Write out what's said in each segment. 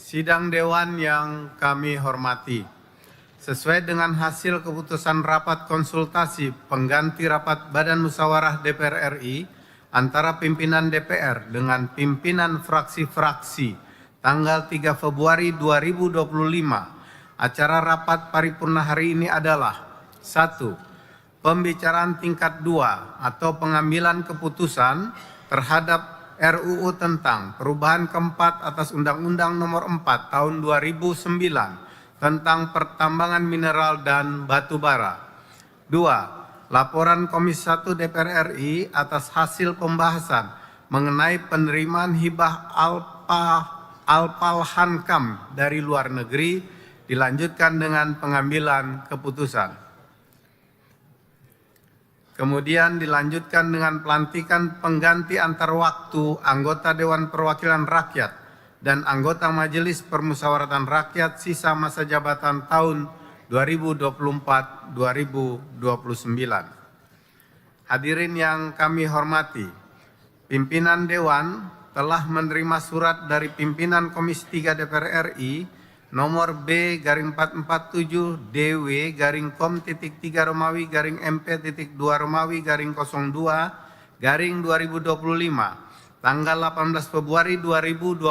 Sidang Dewan yang kami hormati, sesuai dengan hasil keputusan rapat konsultasi pengganti rapat Badan Musyawarah DPR RI antara pimpinan DPR dengan pimpinan fraksi-fraksi tanggal 3 Februari 2025, acara rapat paripurna hari ini adalah 1. Pembicaraan tingkat 2 atau pengambilan keputusan terhadap RUU tentang perubahan keempat atas Undang-Undang Nomor 4 Tahun 2009 tentang pertambangan mineral dan batu bara. 2. Laporan Komisi 1 DPR RI atas hasil pembahasan mengenai penerimaan hibah Alpalhankam dari luar negeri dilanjutkan dengan pengambilan keputusan. Kemudian dilanjutkan dengan pelantikan pengganti antar waktu anggota Dewan Perwakilan Rakyat dan anggota Majelis Permusyawaratan Rakyat sisa masa jabatan tahun 2024-2029. Hadirin yang kami hormati, pimpinan Dewan telah menerima surat dari pimpinan Komisi 3 DPR RI nomor B/447 DW/kom.3 Romawi /MP.2 Romawi /02/2025 tanggal 18 Februari 2025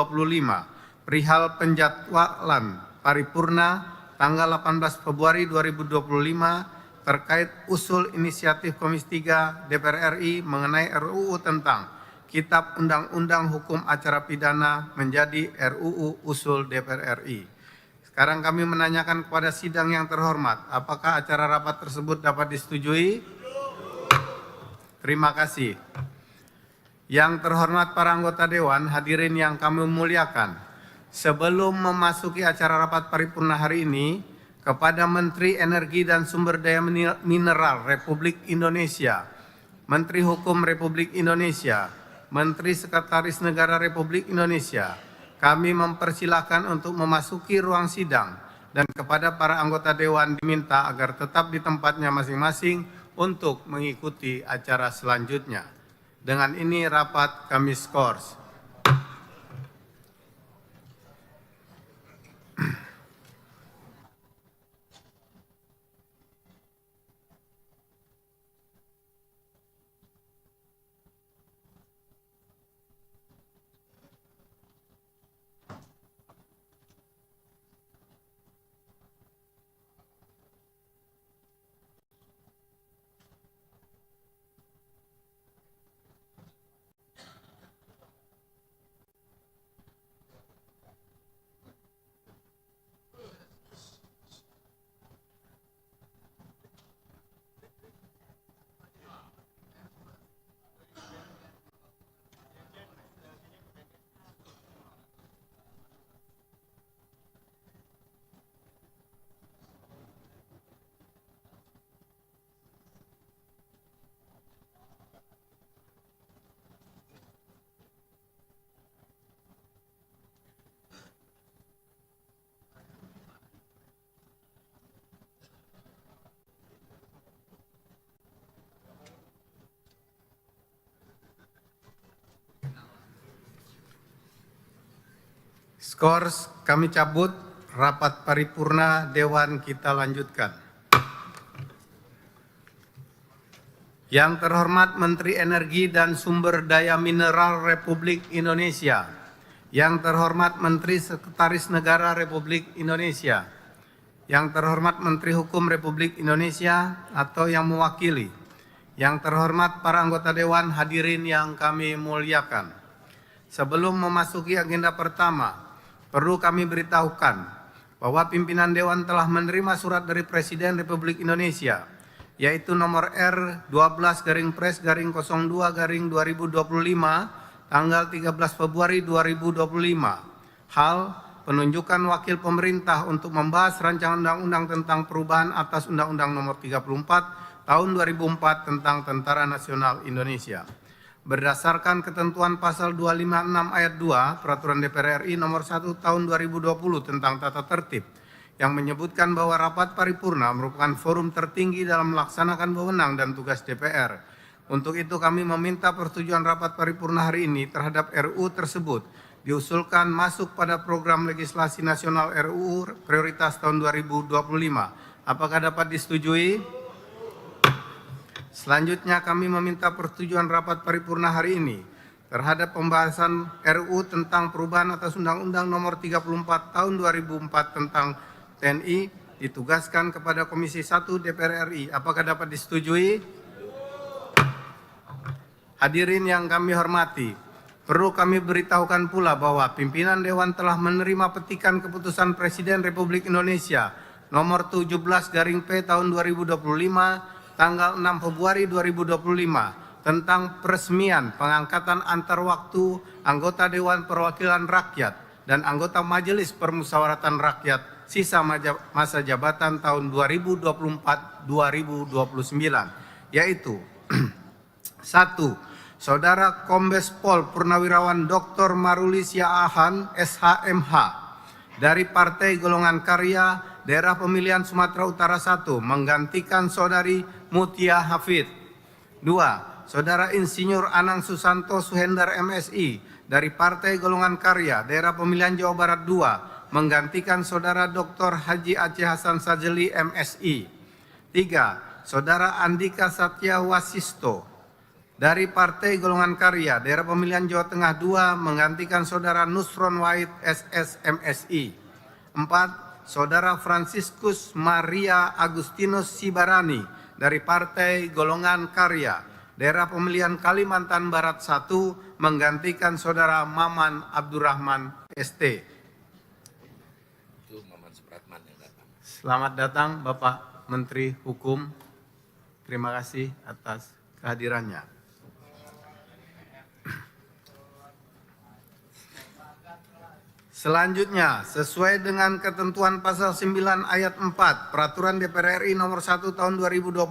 perihal penjadwalan paripurna tanggal 18 Februari 2025 terkait usul inisiatif Komisi 3 DPR RI mengenai RUU tentang Kitab Undang-Undang Hukum Acara Pidana menjadi RUU usul DPR RI. Sekarang kami menanyakan kepada sidang yang terhormat, apakah acara rapat tersebut dapat disetujui? Terima kasih. Yang terhormat para anggota Dewan, hadirin yang kami muliakan, sebelum memasuki acara rapat paripurna hari ini, kepada Menteri Energi dan Sumber Daya Mineral Republik Indonesia, Menteri Hukum Republik Indonesia, Menteri Sekretaris Negara Republik Indonesia, kami mempersilahkan untuk memasuki ruang sidang dan kepada para anggota Dewan diminta agar tetap di tempatnya masing-masing untuk mengikuti acara selanjutnya. Dengan ini rapat kami skors. Skors kami cabut, rapat paripurna Dewan kita lanjutkan. Yang terhormat Menteri Energi dan Sumber Daya Mineral Republik Indonesia, yang terhormat Menteri Sekretaris Negara Republik Indonesia, yang terhormat Menteri Hukum Republik Indonesia atau yang mewakili, yang terhormat para anggota Dewan, hadirin yang kami muliakan. Sebelum memasuki agenda pertama, perlu kami beritahukan bahwa pimpinan Dewan telah menerima surat dari Presiden Republik Indonesia, yaitu nomor R12-02-02-2025 tanggal 13 Februari 2025, hal penunjukan wakil pemerintah untuk membahas rancangan undang-undang tentang perubahan atas Undang-Undang Nomor 34 Tahun 2004 tentang Tentara Nasional Indonesia. Berdasarkan ketentuan pasal 256 ayat 2 Peraturan DPR RI nomor 1 tahun 2020 tentang tata tertib yang menyebutkan bahwa rapat paripurna merupakan forum tertinggi dalam melaksanakan wewenang dan tugas DPR. Untuk itu kami meminta persetujuan rapat paripurna hari ini terhadap RUU tersebut diusulkan masuk pada program legislasi nasional RUU prioritas tahun 2025. Apakah dapat disetujui? Selanjutnya kami meminta persetujuan rapat paripurna hari ini terhadap pembahasan RUU tentang perubahan atas Undang-Undang Nomor 34 Tahun 2004 tentang TNI ditugaskan kepada Komisi 1 DPR RI. Apakah dapat disetujui? Hadirin yang kami hormati, perlu kami beritahukan pula bahwa pimpinan Dewan telah menerima petikan keputusan Presiden Republik Indonesia nomor 17/P tahun 2025 tanggal 6 Februari 2025 tentang peresmian pengangkatan antar waktu anggota Dewan Perwakilan Rakyat dan anggota Majelis Permusyawaratan Rakyat sisa masa jabatan tahun 2024-2029, yaitu 1. Saudara Kombes Pol Purnawirawan Dr. Marulis Yaahan, SHMH, dari Partai Golongan Karya, Daerah Pemilihan Sumatera Utara 1, menggantikan Saudari Mutia Hafid. 2. Saudara Insinyur Anang Susanto Suhendar MSI, dari Partai Golongan Karya, Daerah Pemilihan Jawa Barat 2, menggantikan Saudara Dr. Haji Aceh Hasan Sajeli MSI. 3. Saudara Andika Satya Wasisto, dari Partai Golongan Karya, Daerah Pemilihan Jawa Tengah 2, menggantikan Saudara Nusron Wahid SS MSI. 4. Saudara Franciscus Maria Agustinus Sibarani, dari Partai Golongan Karya, Daerah Pemilihan Kalimantan Barat 1, menggantikan Saudara Maman Abdurrahman ST. Itu Maman Supratman yang datang. Selamat datang Bapak Menteri Hukum. Terima kasih atas kehadirannya. Selanjutnya, sesuai dengan ketentuan pasal 9 ayat 4 Peraturan DPR RI nomor 1 tahun 2020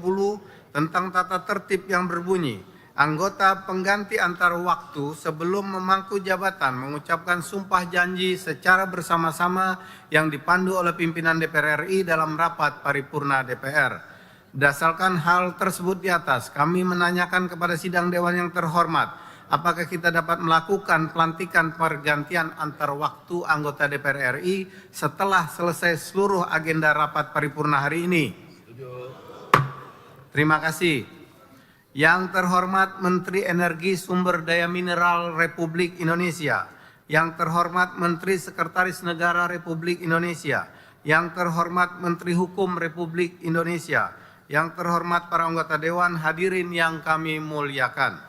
tentang tata tertib yang berbunyi, anggota pengganti antar waktu sebelum memangku jabatan mengucapkan sumpah janji secara bersama-sama yang dipandu oleh pimpinan DPR RI dalam rapat paripurna DPR. Berdasarkan hal tersebut di atas, kami menanyakan kepada sidang Dewan yang terhormat, apakah kita dapat melakukan pelantikan pergantian antar waktu anggota DPR RI setelah selesai seluruh agenda rapat paripurna hari ini? Terima kasih. Yang terhormat Menteri Energi Sumber Daya Mineral Republik Indonesia, yang terhormat Menteri Sekretaris Negara Republik Indonesia, yang terhormat Menteri Hukum Republik Indonesia, yang terhormat para anggota Dewan, hadirin yang kami muliakan.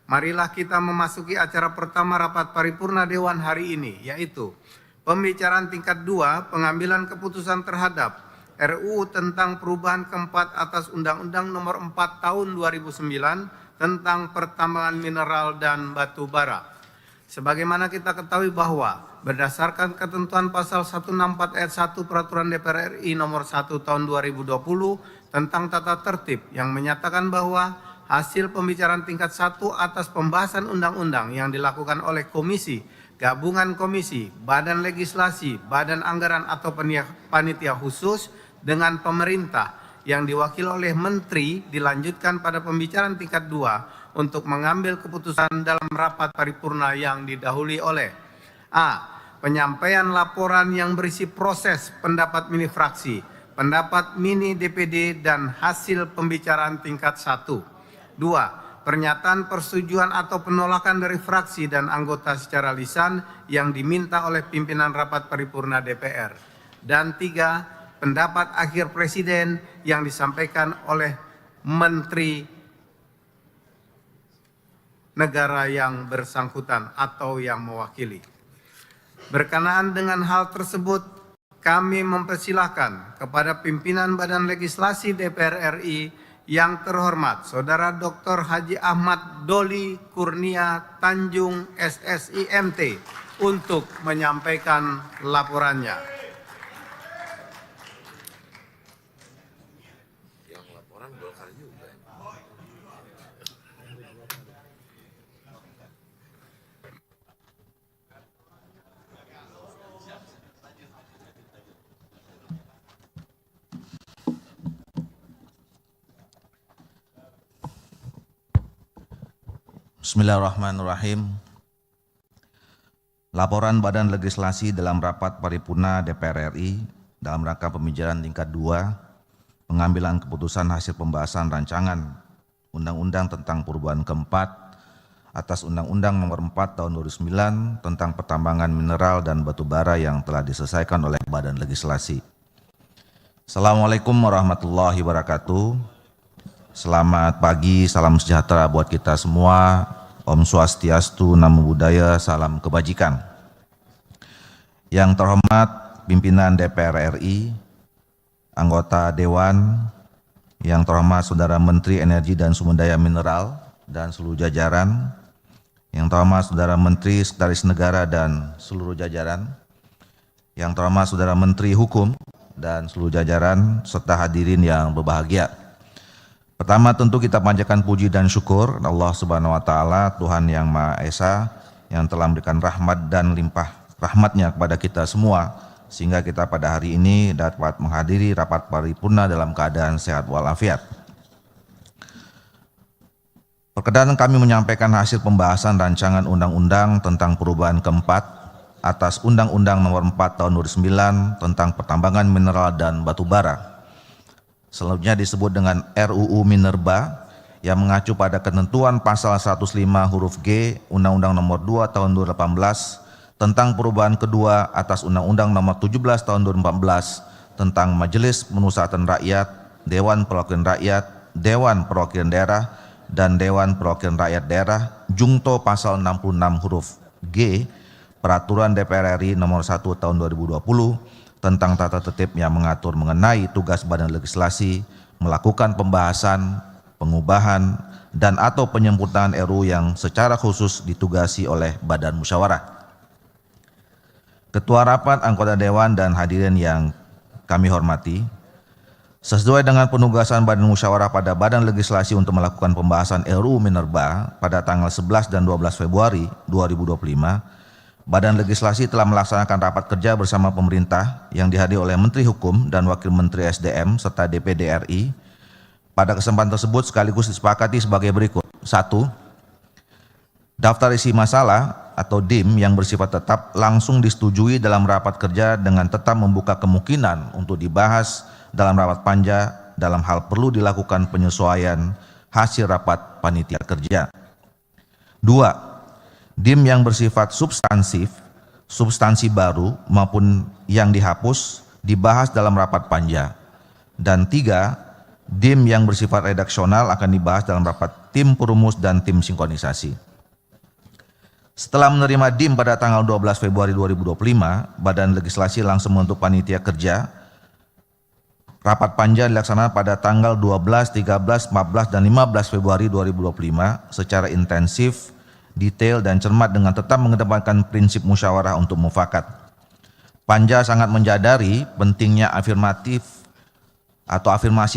Marilah kita memasuki acara pertama rapat paripurna Dewan hari ini, yaitu pembicaraan tingkat 2, pengambilan keputusan terhadap RUU tentang perubahan keempat atas Undang-Undang Nomor 4 Tahun 2009 tentang pertambangan mineral dan batu bara. Sebagaimana kita ketahui bahwa berdasarkan ketentuan pasal 164 ayat 1 Peraturan DPR RI Nomor 1 Tahun 2020 tentang tata tertib yang menyatakan bahwa hasil pembicaraan tingkat 1 atas pembahasan undang-undang yang dilakukan oleh komisi, gabungan komisi, badan legislasi, badan anggaran atau panitia khusus dengan pemerintah yang diwakili oleh menteri dilanjutkan pada pembicaraan tingkat 2 untuk mengambil keputusan dalam rapat paripurna yang didahului oleh A. Penyampaian laporan yang berisi proses pendapat mini fraksi, pendapat mini DPD dan hasil pembicaraan tingkat 1. 2. Pernyataan persetujuan atau penolakan dari fraksi dan anggota secara lisan yang diminta oleh pimpinan rapat paripurna DPR. Dan 3. Pendapat akhir Presiden yang disampaikan oleh Menteri negara yang bersangkutan atau yang mewakili. Berkenaan dengan hal tersebut, kami mempersilahkan kepada pimpinan Badan Legislasi DPR RI yang terhormat Saudara Dr. Haji Ahmad Doli Kurnia Tanjung SSI MT untuk menyampaikan laporannya. Yang laporan Golkar juga. Bismillahirrahmanirrahim. Laporan Badan Legislasi dalam rapat paripurna DPR RI dalam rangka pembicaraan tingkat 2, pengambilan keputusan hasil pembahasan rancangan Undang-Undang tentang perubahan keempat atas Undang-Undang Nomor 4 Tahun 2009 tentang pertambangan mineral dan batu bara yang telah diselesaikan oleh Badan Legislasi. Assalamualaikum warahmatullahi wabarakatuh. Selamat pagi, salam sejahtera buat kita semua. Om Swastiastu, Namo Buddhaya, salam kebajikan. Yang terhormat pimpinan DPR RI, anggota Dewan, yang terhormat Saudara Menteri Energi dan Sumber Daya Mineral dan seluruh jajaran, yang terhormat Saudara Menteri Sekretaris Negara dan seluruh jajaran, yang terhormat Saudara Menteri Hukum dan seluruh jajaran, serta hadirin yang berbahagia. Pertama tentu kita panjatkan puji dan syukur Allah Subhanahu wa Ta'ala, Tuhan yang Maha Esa, yang telah memberikan rahmat dan limpah rahmatnya kepada kita semua, sehingga kita pada hari ini dapat menghadiri rapat paripurna dalam keadaan sehat walafiat. Perkenan kami menyampaikan hasil pembahasan rancangan undang-undang tentang perubahan keempat atas Undang-Undang Nomor 4 Tahun 2009 tentang pertambangan mineral dan batu bara. Selanjutnya disebut dengan RUU Minerba yang mengacu pada ketentuan pasal 105 huruf G Undang-Undang Nomor 2 Tahun 2018 tentang perubahan kedua atas Undang-Undang Nomor 17 Tahun 2014 tentang Majelis Pemusatan Rakyat, Dewan Perwakilan Rakyat, Dewan Perwakilan Daerah, dan Dewan Perwakilan Rakyat Daerah, jungto pasal 66 huruf G Peraturan DPR RI Nomor 1 Tahun 2020 tentang tata tertib yang mengatur mengenai tugas Badan Legislasi melakukan pembahasan, pengubahan, dan atau penyempurnaan RUU yang secara khusus ditugasi oleh Badan Musyawarah. Ketua Rapat, anggota Dewan, dan hadirin yang kami hormati, sesuai dengan penugasan Badan Musyawarah pada Badan Legislasi untuk melakukan pembahasan RUU Minerba pada tanggal 11 dan 12 Februari 2025, Badan Legislasi telah melaksanakan rapat kerja bersama pemerintah yang dihadiri oleh Menteri Hukum dan Wakil Menteri SDM serta DPD RI. Pada kesempatan tersebut sekaligus disepakati sebagai berikut. 1. Daftar isi masalah atau DIM yang bersifat tetap langsung disetujui dalam rapat kerja dengan tetap membuka kemungkinan untuk dibahas dalam rapat panja dalam hal perlu dilakukan penyesuaian hasil rapat panitia kerja. 2. DIM yang bersifat substansif, substansi baru maupun yang dihapus dibahas dalam rapat panja. Dan 3, DIM yang bersifat redaksional akan dibahas dalam rapat tim perumus dan tim sinkronisasi. Setelah menerima DIM pada tanggal 12 Februari 2025, Badan Legislasi langsung membentuk panitia kerja. Rapat panja dilaksanakan pada tanggal 12, 13, 14, dan 15 Februari 2025 secara intensif, detail, dan cermat dengan tetap mengedepankan prinsip musyawarah untuk mufakat. Panja sangat menjadari pentingnya afirmasi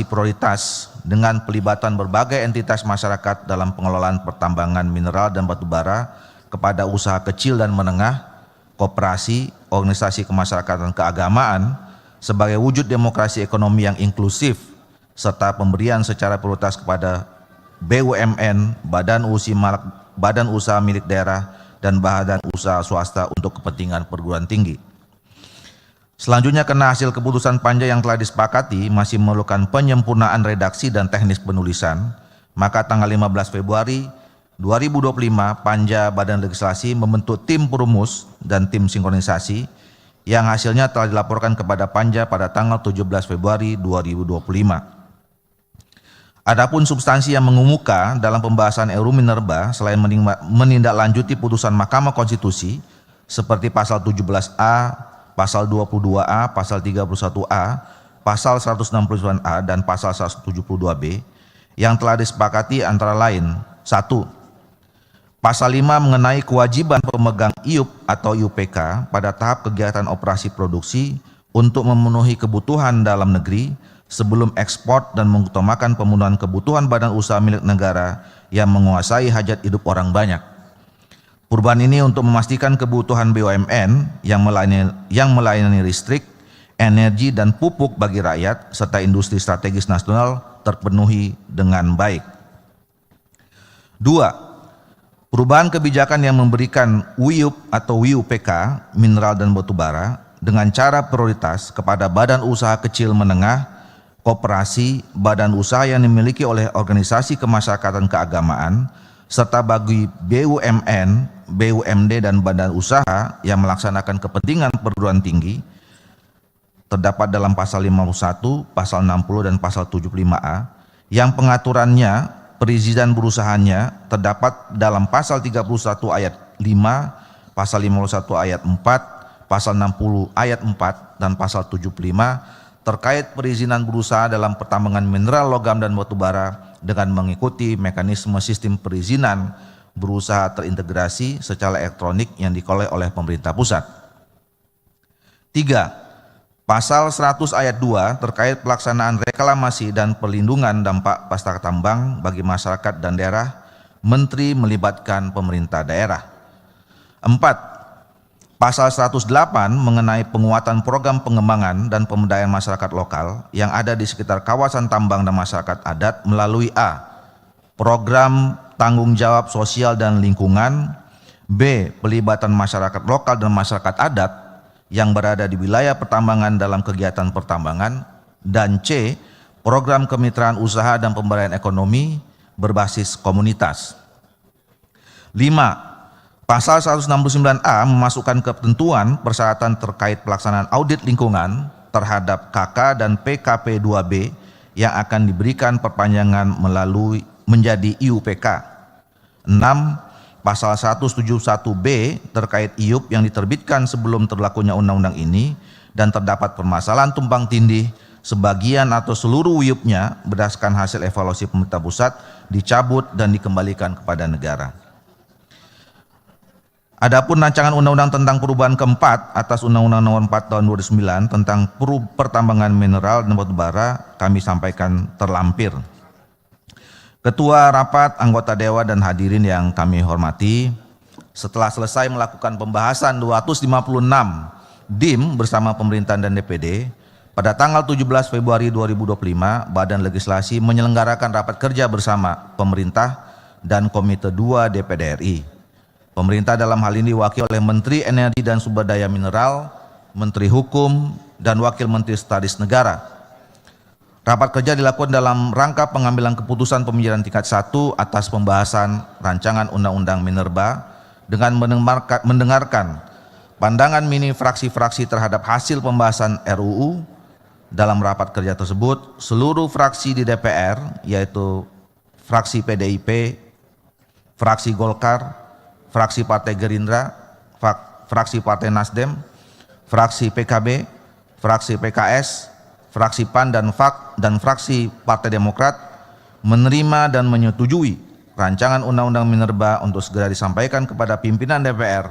prioritas dengan pelibatan berbagai entitas masyarakat dalam pengelolaan pertambangan mineral dan batu bara kepada usaha kecil dan menengah, koperasi, organisasi kemasyarakatan keagamaan sebagai wujud demokrasi ekonomi yang inklusif serta pemberian secara prioritas kepada BUMN, badan usaha milik daerah, dan badan usaha swasta untuk kepentingan perguruan tinggi. Selanjutnya, karena hasil keputusan panja yang telah disepakati masih memerlukan penyempurnaan redaksi dan teknis penulisan, maka tanggal 15 Februari 2025 Panja Badan Legislasi membentuk tim perumus dan tim sinkronisasi yang hasilnya telah dilaporkan kepada Panja pada tanggal 17 Februari 2025. Adapun substansi yang mengemuka dalam pembahasan RUU Minerba selain menindaklanjuti putusan Mahkamah Konstitusi seperti pasal 17A, pasal 22A, pasal 31A, pasal 169A, dan pasal 172B yang telah disepakati antara lain: 1. Pasal 5 mengenai kewajiban pemegang IUP atau IUPK pada tahap kegiatan operasi produksi untuk memenuhi kebutuhan dalam negeri sebelum ekspor dan mengutamakan pemenuhan kebutuhan badan usaha milik negara yang menguasai hajat hidup orang banyak. Perubahan ini untuk memastikan kebutuhan BUMN yang melayani listrik, energi, dan pupuk bagi rakyat serta industri strategis nasional terpenuhi dengan baik. 2. Perubahan kebijakan yang memberikan WIUP atau WIUPK, mineral dan batubara, dengan cara prioritas kepada badan usaha kecil menengah, koperasi, badan usaha yang dimiliki oleh organisasi kemasyarakatan keagamaan, serta bagi BUMN, BUMD dan badan usaha yang melaksanakan kepentingan perguruan tinggi, terdapat dalam pasal 51, pasal 60 dan pasal 75A, yang pengaturannya perizinan berusahanya terdapat dalam pasal 31 ayat 5, pasal 51 ayat 4, pasal 60 ayat 4 dan pasal 75 terkait perizinan berusaha dalam pertambangan mineral, logam dan batubara dengan mengikuti mekanisme sistem perizinan berusaha terintegrasi secara elektronik yang dikelola oleh pemerintah pusat. 3. Pasal 100 ayat 2 terkait pelaksanaan reklamasi dan perlindungan dampak pasca tambang bagi masyarakat dan daerah, Menteri melibatkan pemerintah daerah. 4. Pasal 108 mengenai penguatan program pengembangan dan pemberdayaan masyarakat lokal yang ada di sekitar kawasan tambang dan masyarakat adat melalui A. Program tanggung jawab sosial dan lingkungan, B. Pelibatan masyarakat lokal dan masyarakat adat yang berada di wilayah pertambangan dalam kegiatan pertambangan, dan C. Program kemitraan usaha dan pemberdayaan ekonomi berbasis komunitas. 5. Pasal 169A memasukkan ketentuan persyaratan terkait pelaksanaan audit lingkungan terhadap KK dan PKP 2B yang akan diberikan perpanjangan melalui menjadi IUPK. 6. Pasal 171B terkait IUP yang diterbitkan sebelum terlakunya undang-undang ini dan terdapat permasalahan tumpang tindih, sebagian atau seluruh IUP-nya berdasarkan hasil evaluasi pemerintah pusat dicabut dan dikembalikan kepada negara. Adapun rancangan undang-undang tentang perubahan keempat atas Undang-Undang Nomor 4 Tahun 2009 tentang pertambangan mineral dan batubara kami sampaikan terlampir. Ketua rapat, anggota dewan dan hadirin yang kami hormati, setelah selesai melakukan pembahasan 256 DIM bersama pemerintahan dan DPD, pada tanggal 17 Februari 2025, Badan Legislasi menyelenggarakan rapat kerja bersama pemerintah dan Komite 2 DPD RI. Pemerintah dalam hal ini diwakili oleh Menteri Energi dan Sumber Daya Mineral, Menteri Hukum, dan Wakil Menteri Sekretaris Negara. Rapat kerja dilakukan dalam rangka pengambilan keputusan pembicaraan tingkat 1 atas pembahasan rancangan Undang-Undang Minerba dengan mendengarkan pandangan mini fraksi-fraksi terhadap hasil pembahasan RUU. Dalam rapat kerja tersebut, seluruh fraksi di DPR, yaitu fraksi PDIP, fraksi Golkar, fraksi Partai Gerindra, fraksi Partai Nasdem, fraksi PKB, fraksi PKS, fraksi PAN dan fraksi Partai Demokrat menerima dan menyetujui rancangan Undang-Undang Minerba untuk segera disampaikan kepada pimpinan DPR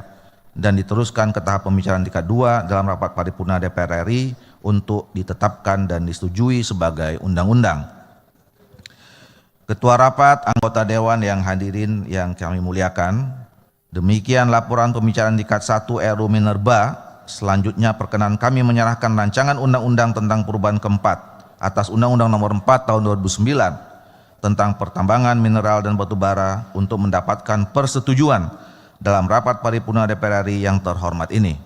dan diteruskan ke tahap pembicaraan tingkat 2 dalam rapat paripurna DPR RI untuk ditetapkan dan disetujui sebagai undang-undang. Ketua rapat, anggota dewan yang hadirin yang kami muliakan, demikian laporan pembicaraan tingkat 1 RUU Minerba. Selanjutnya perkenan kami menyerahkan rancangan undang-undang tentang perubahan keempat atas Undang-Undang Nomor 4 Tahun 2009 tentang pertambangan mineral dan batubara untuk mendapatkan persetujuan dalam rapat paripurna DPR RI yang terhormat ini.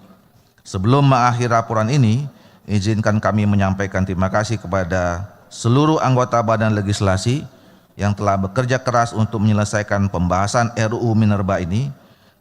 Sebelum mengakhiri laporan ini, izinkan kami menyampaikan terima kasih kepada seluruh anggota Badan Legislasi yang telah bekerja keras untuk menyelesaikan pembahasan RUU Minerba ini.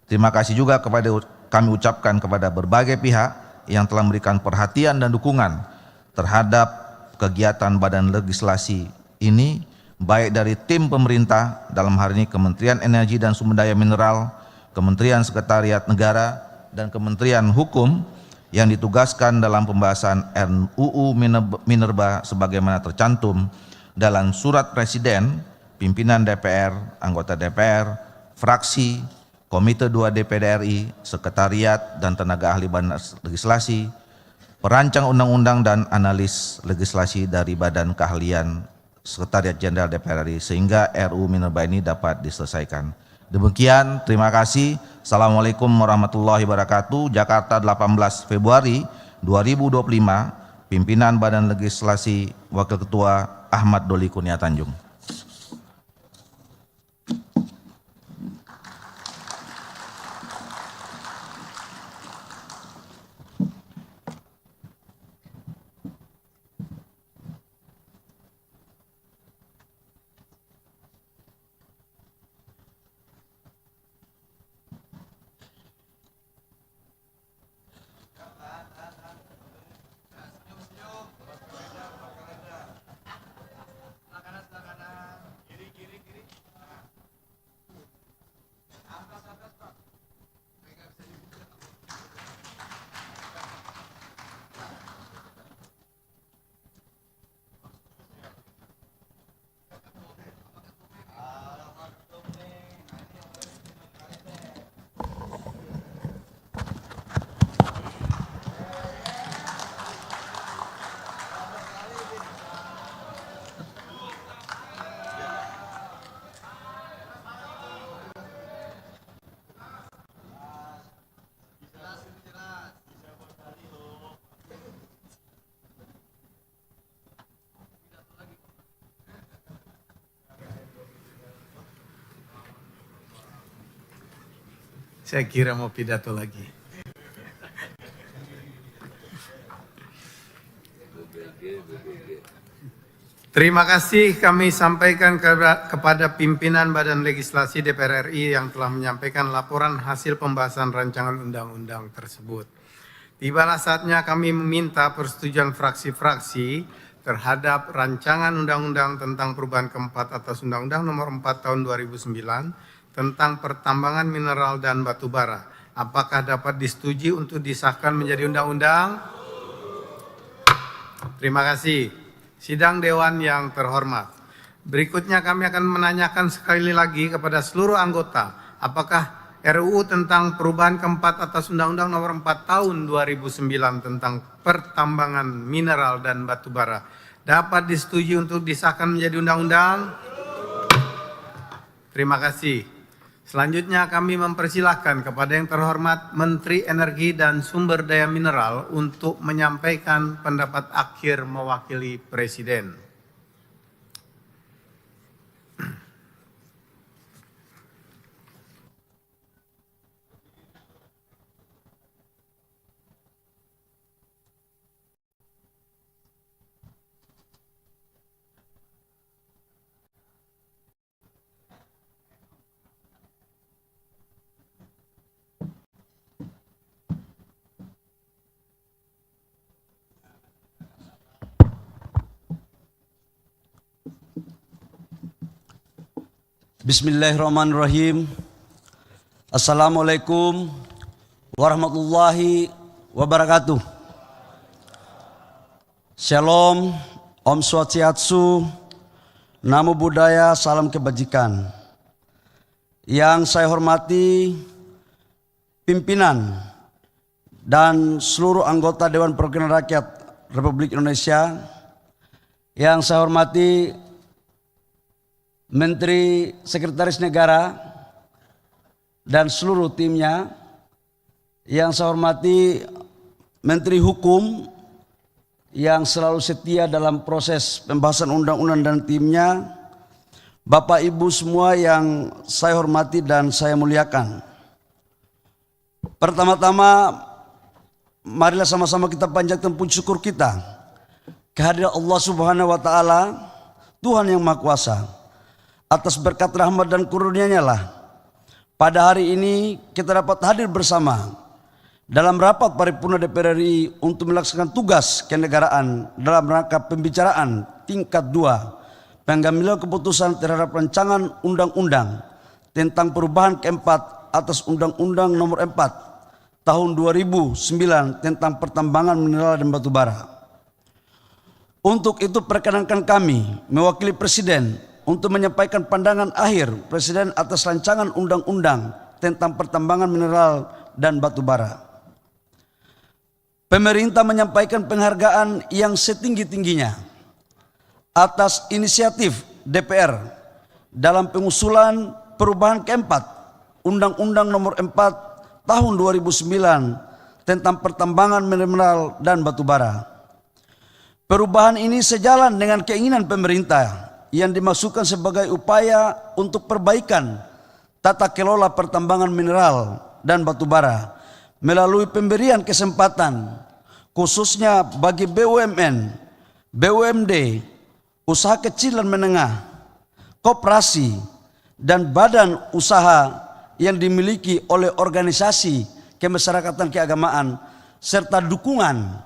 Terima kasih juga kepada kami ucapkan kepada berbagai pihak yang telah memberikan perhatian dan dukungan terhadap kegiatan Badan Legislasi ini, baik dari tim pemerintah dalam hal ini Kementerian Energi dan Sumber Daya Mineral, Kementerian Sekretariat Negara, dan Kementerian Hukum yang ditugaskan dalam pembahasan RUU Minerba sebagaimana tercantum dalam surat Presiden, pimpinan DPR, anggota DPR, fraksi, Komite 2 DPD RI, Sekretariat dan tenaga ahli Badan Legislasi, perancang undang-undang dan analis legislasi dari Badan Keahlian Sekretariat Jenderal DPR RI sehingga RUU Minerba ini dapat diselesaikan. Demikian, terima kasih. Assalamualaikum warahmatullahi wabarakatuh. Jakarta 18 Februari 2025, Pimpinan Badan Legislasi Wakil Ketua Ahmad Doli Kurnia Tanjung. Saya kira mau pidato lagi. Terima kasih kami sampaikan kepada pimpinan Badan Legislasi DPR RI yang telah menyampaikan laporan hasil pembahasan rancangan undang-undang tersebut. Tibalah saatnya kami meminta persetujuan fraksi-fraksi terhadap rancangan undang-undang tentang perubahan keempat atas Undang-Undang Nomor 4 Tahun 2009 tentang pertambangan mineral dan batu bara. Apakah dapat disetujui untuk disahkan menjadi undang-undang? Terima kasih. Sidang Dewan yang terhormat. Berikutnya kami akan menanyakan sekali lagi kepada seluruh anggota, apakah RUU tentang perubahan keempat atas Undang-Undang Nomor 4 Tahun 2009 tentang pertambangan mineral dan batu bara dapat disetujui untuk disahkan menjadi undang-undang? Terima kasih. Selanjutnya kami mempersilahkan kepada yang terhormat Menteri Energi dan Sumber Daya Mineral untuk menyampaikan pendapat akhir mewakili Presiden. Bismillahirrahmanirrahim. Assalamualaikum warahmatullahi wabarakatuh. Shalom, Om Swastiastu, Namo Buddhaya, salam kebajikan. Yang saya hormati pimpinan dan seluruh anggota Dewan Perwakilan Rakyat Republik Indonesia. Yang saya hormati Menteri Sekretaris Negara dan seluruh timnya. Yang saya hormati Menteri Hukum yang selalu setia dalam proses pembahasan undang-undang dan timnya. Bapak Ibu semua yang saya hormati dan saya muliakan. Pertama-tama marilah sama-sama kita panjatkan puji syukur kita kehadirat Allah Subhanahu wa taala, Tuhan yang Maha Kuasa. Atas berkat rahmat dan karunia-Nya lah pada hari ini kita dapat hadir bersama dalam rapat paripurna DPR RI untuk melaksanakan tugas kenegaraan dalam rangka pembicaraan tingkat 2 pengambilan keputusan terhadap rancangan undang-undang tentang perubahan keempat atas Undang-Undang Nomor 4 Tahun 2009 tentang pertambangan mineral dan batu bara. Untuk itu perkenankan kami mewakili Presiden untuk menyampaikan pandangan akhir Presiden atas rancangan undang-undang tentang pertambangan mineral dan batu bara. Pemerintah menyampaikan penghargaan yang setinggi-tingginya atas inisiatif DPR dalam pengusulan perubahan keempat Undang-Undang Nomor 4 Tahun 2009 tentang pertambangan mineral dan batu bara. Perubahan ini sejalan dengan keinginan pemerintah yang dimasukkan sebagai upaya untuk perbaikan tata kelola pertambangan mineral dan batu bara melalui pemberian kesempatan khususnya bagi BUMN, BUMD, usaha kecil dan menengah, koperasi, dan badan usaha yang dimiliki oleh organisasi kemasyarakatan keagamaan serta dukungan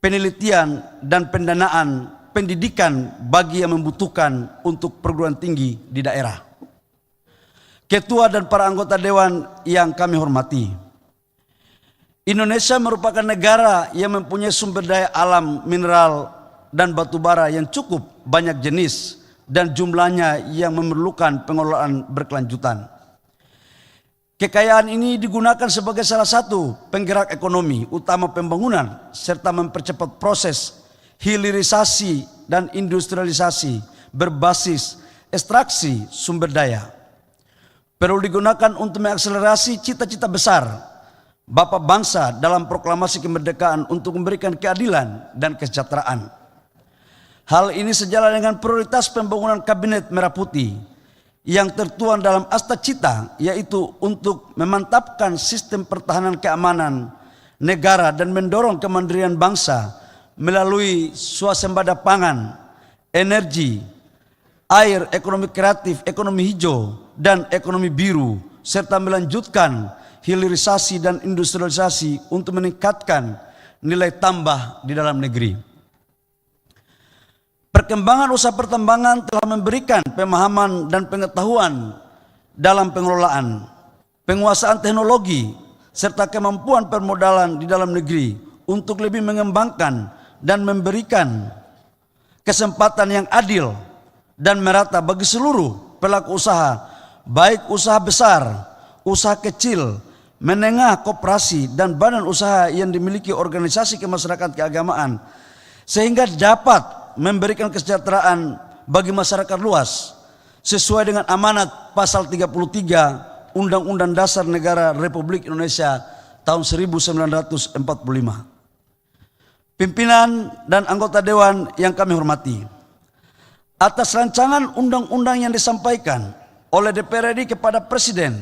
penelitian dan pendanaan pendidikan bagi yang membutuhkan untuk perguruan tinggi di daerah. Ketua dan para anggota Dewan yang kami hormati, Indonesia merupakan negara yang mempunyai sumber daya alam mineral dan batu bara yang cukup banyak jenis dan jumlahnya yang memerlukan pengelolaan berkelanjutan. Kekayaan ini digunakan sebagai salah satu penggerak ekonomi utama pembangunan serta mempercepat proses hilirisasi dan industrialisasi berbasis ekstraksi sumber daya. Perlu digunakan untuk mengakselerasi cita-cita besar Bapak Bangsa dalam proklamasi kemerdekaan untuk memberikan keadilan dan kesejahteraan. Hal ini sejalan dengan prioritas pembangunan Kabinet Merah Putih yang tertuang dalam Asta Cita, yaitu untuk memantapkan sistem pertahanan keamanan negara dan mendorong kemandirian bangsa melalui swasembada pangan, energi, air, ekonomi kreatif, ekonomi hijau, dan ekonomi biru, serta melanjutkan hilirisasi dan industrialisasi untuk meningkatkan nilai tambah di dalam negeri. Perkembangan usaha pertambangan telah memberikan pemahaman dan pengetahuan dalam pengelolaan, penguasaan teknologi, serta kemampuan permodalan di dalam negeri untuk lebih mengembangkan dan memberikan kesempatan yang adil dan merata bagi seluruh pelaku usaha, baik usaha besar, usaha kecil, menengah, koperasi, dan badan usaha yang dimiliki organisasi kemasyarakatan keagamaan, sehingga dapat memberikan kesejahteraan bagi masyarakat luas sesuai dengan amanat pasal 33 Undang-Undang Dasar Negara Republik Indonesia tahun 1945. Pimpinan dan anggota dewan yang kami hormati, atas rancangan undang-undang yang disampaikan oleh DPR RI kepada Presiden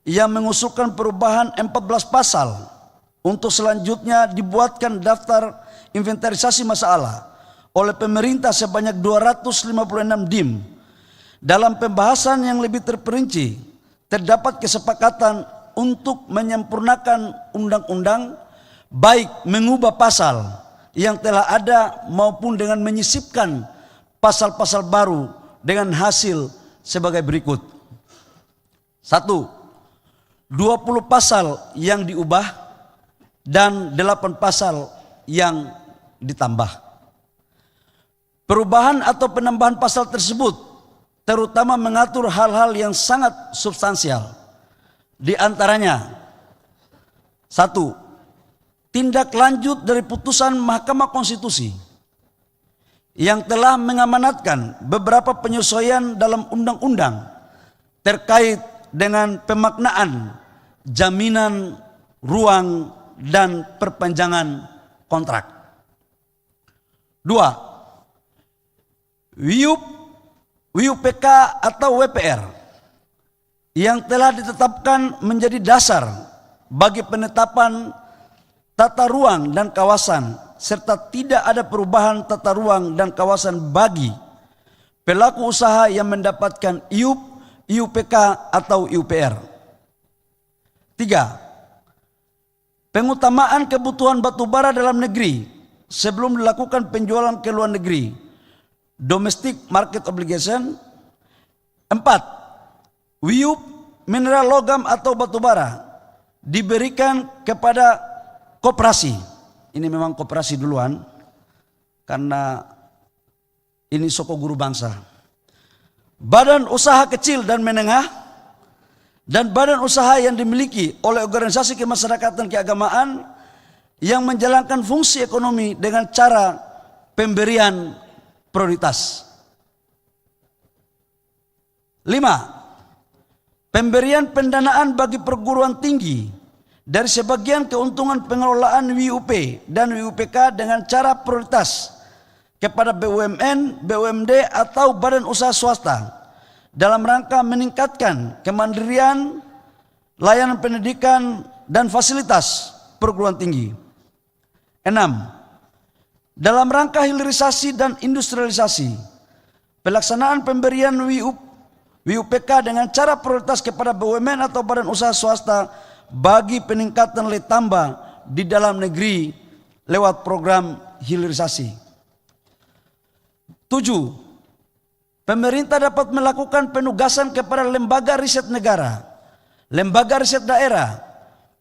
yang mengusulkan perubahan 14 pasal untuk selanjutnya dibuatkan daftar inventarisasi masalah oleh pemerintah sebanyak 256 DIM. Dalam pembahasan yang lebih terperinci, terdapat kesepakatan untuk menyempurnakan undang-undang, baik mengubah pasal yang telah ada maupun dengan menyisipkan pasal-pasal baru dengan hasil sebagai berikut. 1. 20 pasal yang diubah dan 8 pasal yang ditambah. Perubahan atau penambahan pasal tersebut terutama mengatur hal-hal yang sangat substansial. Di antaranya, 1. Tindak lanjut dari putusan Mahkamah Konstitusi yang telah mengamanatkan beberapa penyesuaian dalam undang-undang terkait dengan pemaknaan jaminan ruang dan perpanjangan kontrak. 2. WUPK atau WPR yang telah ditetapkan menjadi dasar bagi penetapan tata ruang dan kawasan, serta tidak ada perubahan tata ruang dan kawasan bagi pelaku usaha yang mendapatkan IUP, IUPK atau IUPR. 3. Pengutamaan kebutuhan batubara dalam negeri sebelum dilakukan penjualan ke luar negeri, domestic market obligation. 4. WIUP mineral logam atau batubara diberikan kepada koperasi. Ini memang koperasi duluan karena ini soko guru bangsa. Badan usaha kecil dan menengah dan badan usaha yang dimiliki oleh organisasi kemasyarakatan keagamaan yang menjalankan fungsi ekonomi dengan cara pemberian prioritas. 5. Pemberian pendanaan bagi perguruan tinggi dari sebagian keuntungan pengelolaan WIUP dan WIUPK dengan cara prioritas kepada BUMN, BUMD atau badan usaha swasta dalam rangka meningkatkan kemandirian layanan pendidikan dan fasilitas perguruan tinggi. 6. Dalam rangka hilirisasi dan industrialisasi, pelaksanaan pemberian WIUPK dengan cara prioritas kepada BUMN atau badan usaha swasta bagi peningkatan nilai tambah di dalam negeri lewat program hilirisasi. 7. Pemerintah dapat melakukan penugasan kepada lembaga riset negara, lembaga riset daerah,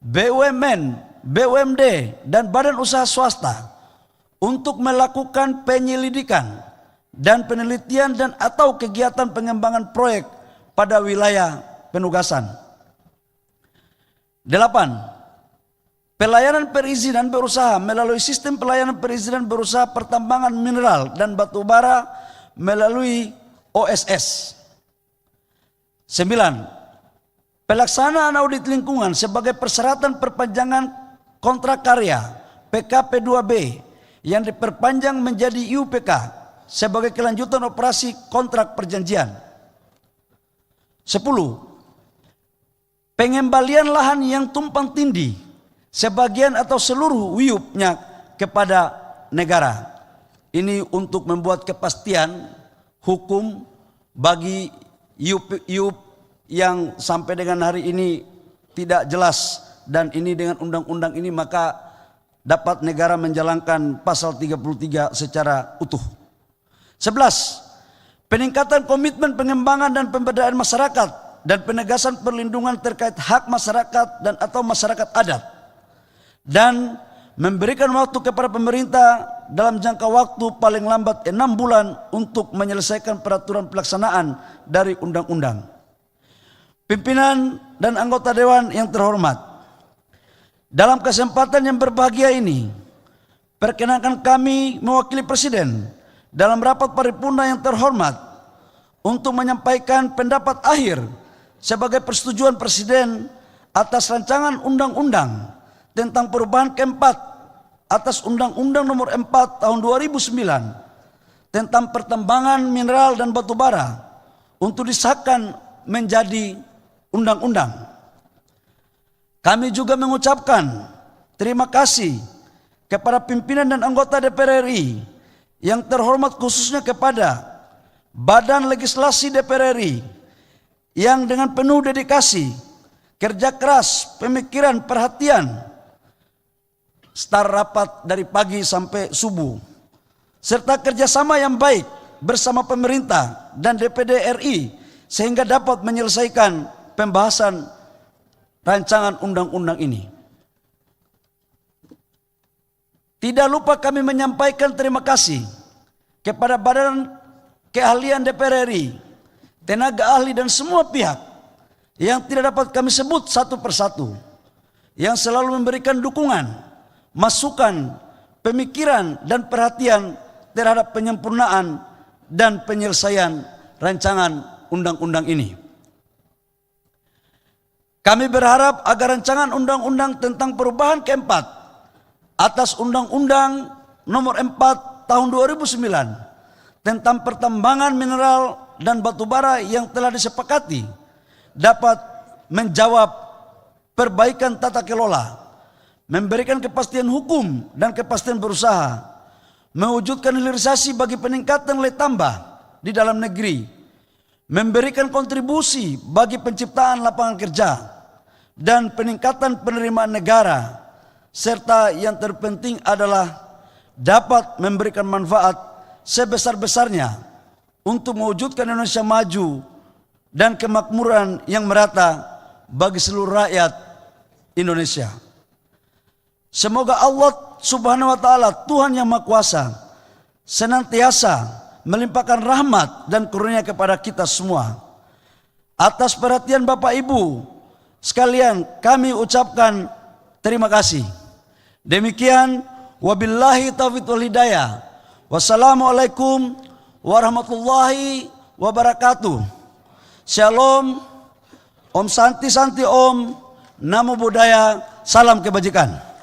BUMN, BUMD, dan badan usaha swasta untuk melakukan penyelidikan dan penelitian dan atau kegiatan pengembangan proyek pada wilayah penugasan. 8. Pelayanan perizinan berusaha melalui sistem pelayanan perizinan berusaha pertambangan mineral dan batu bara melalui OSS. 9. Pelaksanaan audit lingkungan sebagai persyaratan perpanjangan kontrak karya PKP2B yang diperpanjang menjadi IUPK sebagai kelanjutan operasi kontrak perjanjian. 10. Pengembalian lahan yang tumpang tindih sebagian atau seluruh wiupnya kepada negara. Ini untuk membuat kepastian hukum bagi iup yang sampai dengan hari ini tidak jelas, dan ini dengan undang-undang ini maka dapat negara menjalankan pasal 33 secara utuh. 11. Peningkatan komitmen pengembangan dan pemberdayaan masyarakat dan penegasan perlindungan terkait hak masyarakat dan atau masyarakat adat, dan memberikan waktu kepada pemerintah dalam jangka waktu paling lambat 6 bulan untuk menyelesaikan peraturan pelaksanaan dari undang-undang. Pimpinan dan anggota dewan yang terhormat, dalam kesempatan yang berbahagia ini, perkenankan kami mewakili Presiden dalam rapat paripurna yang terhormat untuk menyampaikan pendapat akhir sebagai persetujuan Presiden atas rancangan undang-undang tentang perubahan keempat atas Undang-Undang Nomor 4 Tahun 2009 tentang pertambangan mineral dan batu bara untuk disahkan menjadi undang-undang. Kami juga mengucapkan terima kasih kepada pimpinan dan anggota DPR RI yang terhormat, khususnya kepada Badan Legislasi DPR RI yang dengan penuh dedikasi, kerja keras, pemikiran, perhatian, start rapat dari pagi sampai subuh, serta kerjasama yang baik bersama pemerintah dan DPD RI sehingga dapat menyelesaikan pembahasan rancangan undang-undang ini. Tidak lupa kami menyampaikan terima kasih kepada Badan Keahlian DPR RI, tenaga ahli dan semua pihak yang tidak dapat kami sebut satu persatu, yang selalu memberikan dukungan, masukan, pemikiran, dan perhatian terhadap penyempurnaan dan penyelesaian rancangan undang-undang ini. Kami berharap agar rancangan undang-undang tentang perubahan keempat atas Undang-Undang Nomor 4 Tahun 2009 tentang pertambangan mineral dan batu bara yang telah disepakati dapat menjawab perbaikan tata kelola, memberikan kepastian hukum dan kepastian berusaha, mewujudkan hilirisasi bagi peningkatan nilai tambah di dalam negeri, memberikan kontribusi bagi penciptaan lapangan kerja dan peningkatan penerimaan negara, serta yang terpenting adalah dapat memberikan manfaat sebesar-besarnya untuk mewujudkan Indonesia maju dan kemakmuran yang merata bagi seluruh rakyat Indonesia. Semoga Allah Subhanahu wa Ta'ala, Tuhan yang Maha Kuasa, senantiasa melimpahkan rahmat dan karunia kepada kita semua. Atas perhatian Bapak Ibu sekalian, kami ucapkan terima kasih. Demikian, wabillahi taufiq wal hidayah. Wassalamualaikum warahmatullahi wabarakatuh. Shalom, Om Santi Santi Om, Namo Buddhaya, salam kebajikan.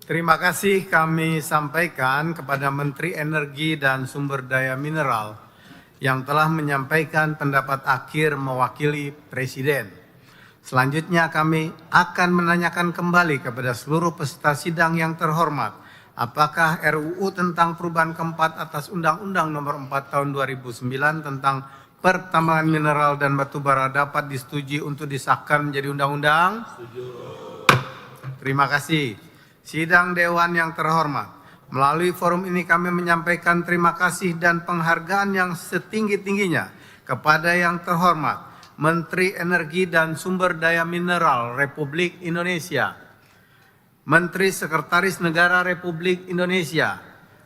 Terima kasih kami sampaikan kepada Menteri Energi dan Sumber Daya Mineral yang telah menyampaikan pendapat akhir mewakili Presiden. Selanjutnya kami akan menanyakan kembali kepada seluruh peserta sidang yang terhormat apakah RUU tentang perubahan keempat atas Undang-Undang Nomor 4 Tahun 2009 tentang pertambangan mineral dan batu bara dapat disetujui untuk disahkan menjadi undang-undang? Setuju. Terima kasih. Sidang Dewan yang terhormat, melalui forum ini kami menyampaikan terima kasih dan penghargaan yang setinggi-tingginya kepada yang terhormat Menteri Energi dan Sumber Daya Mineral Republik Indonesia, Menteri Sekretaris Negara Republik Indonesia,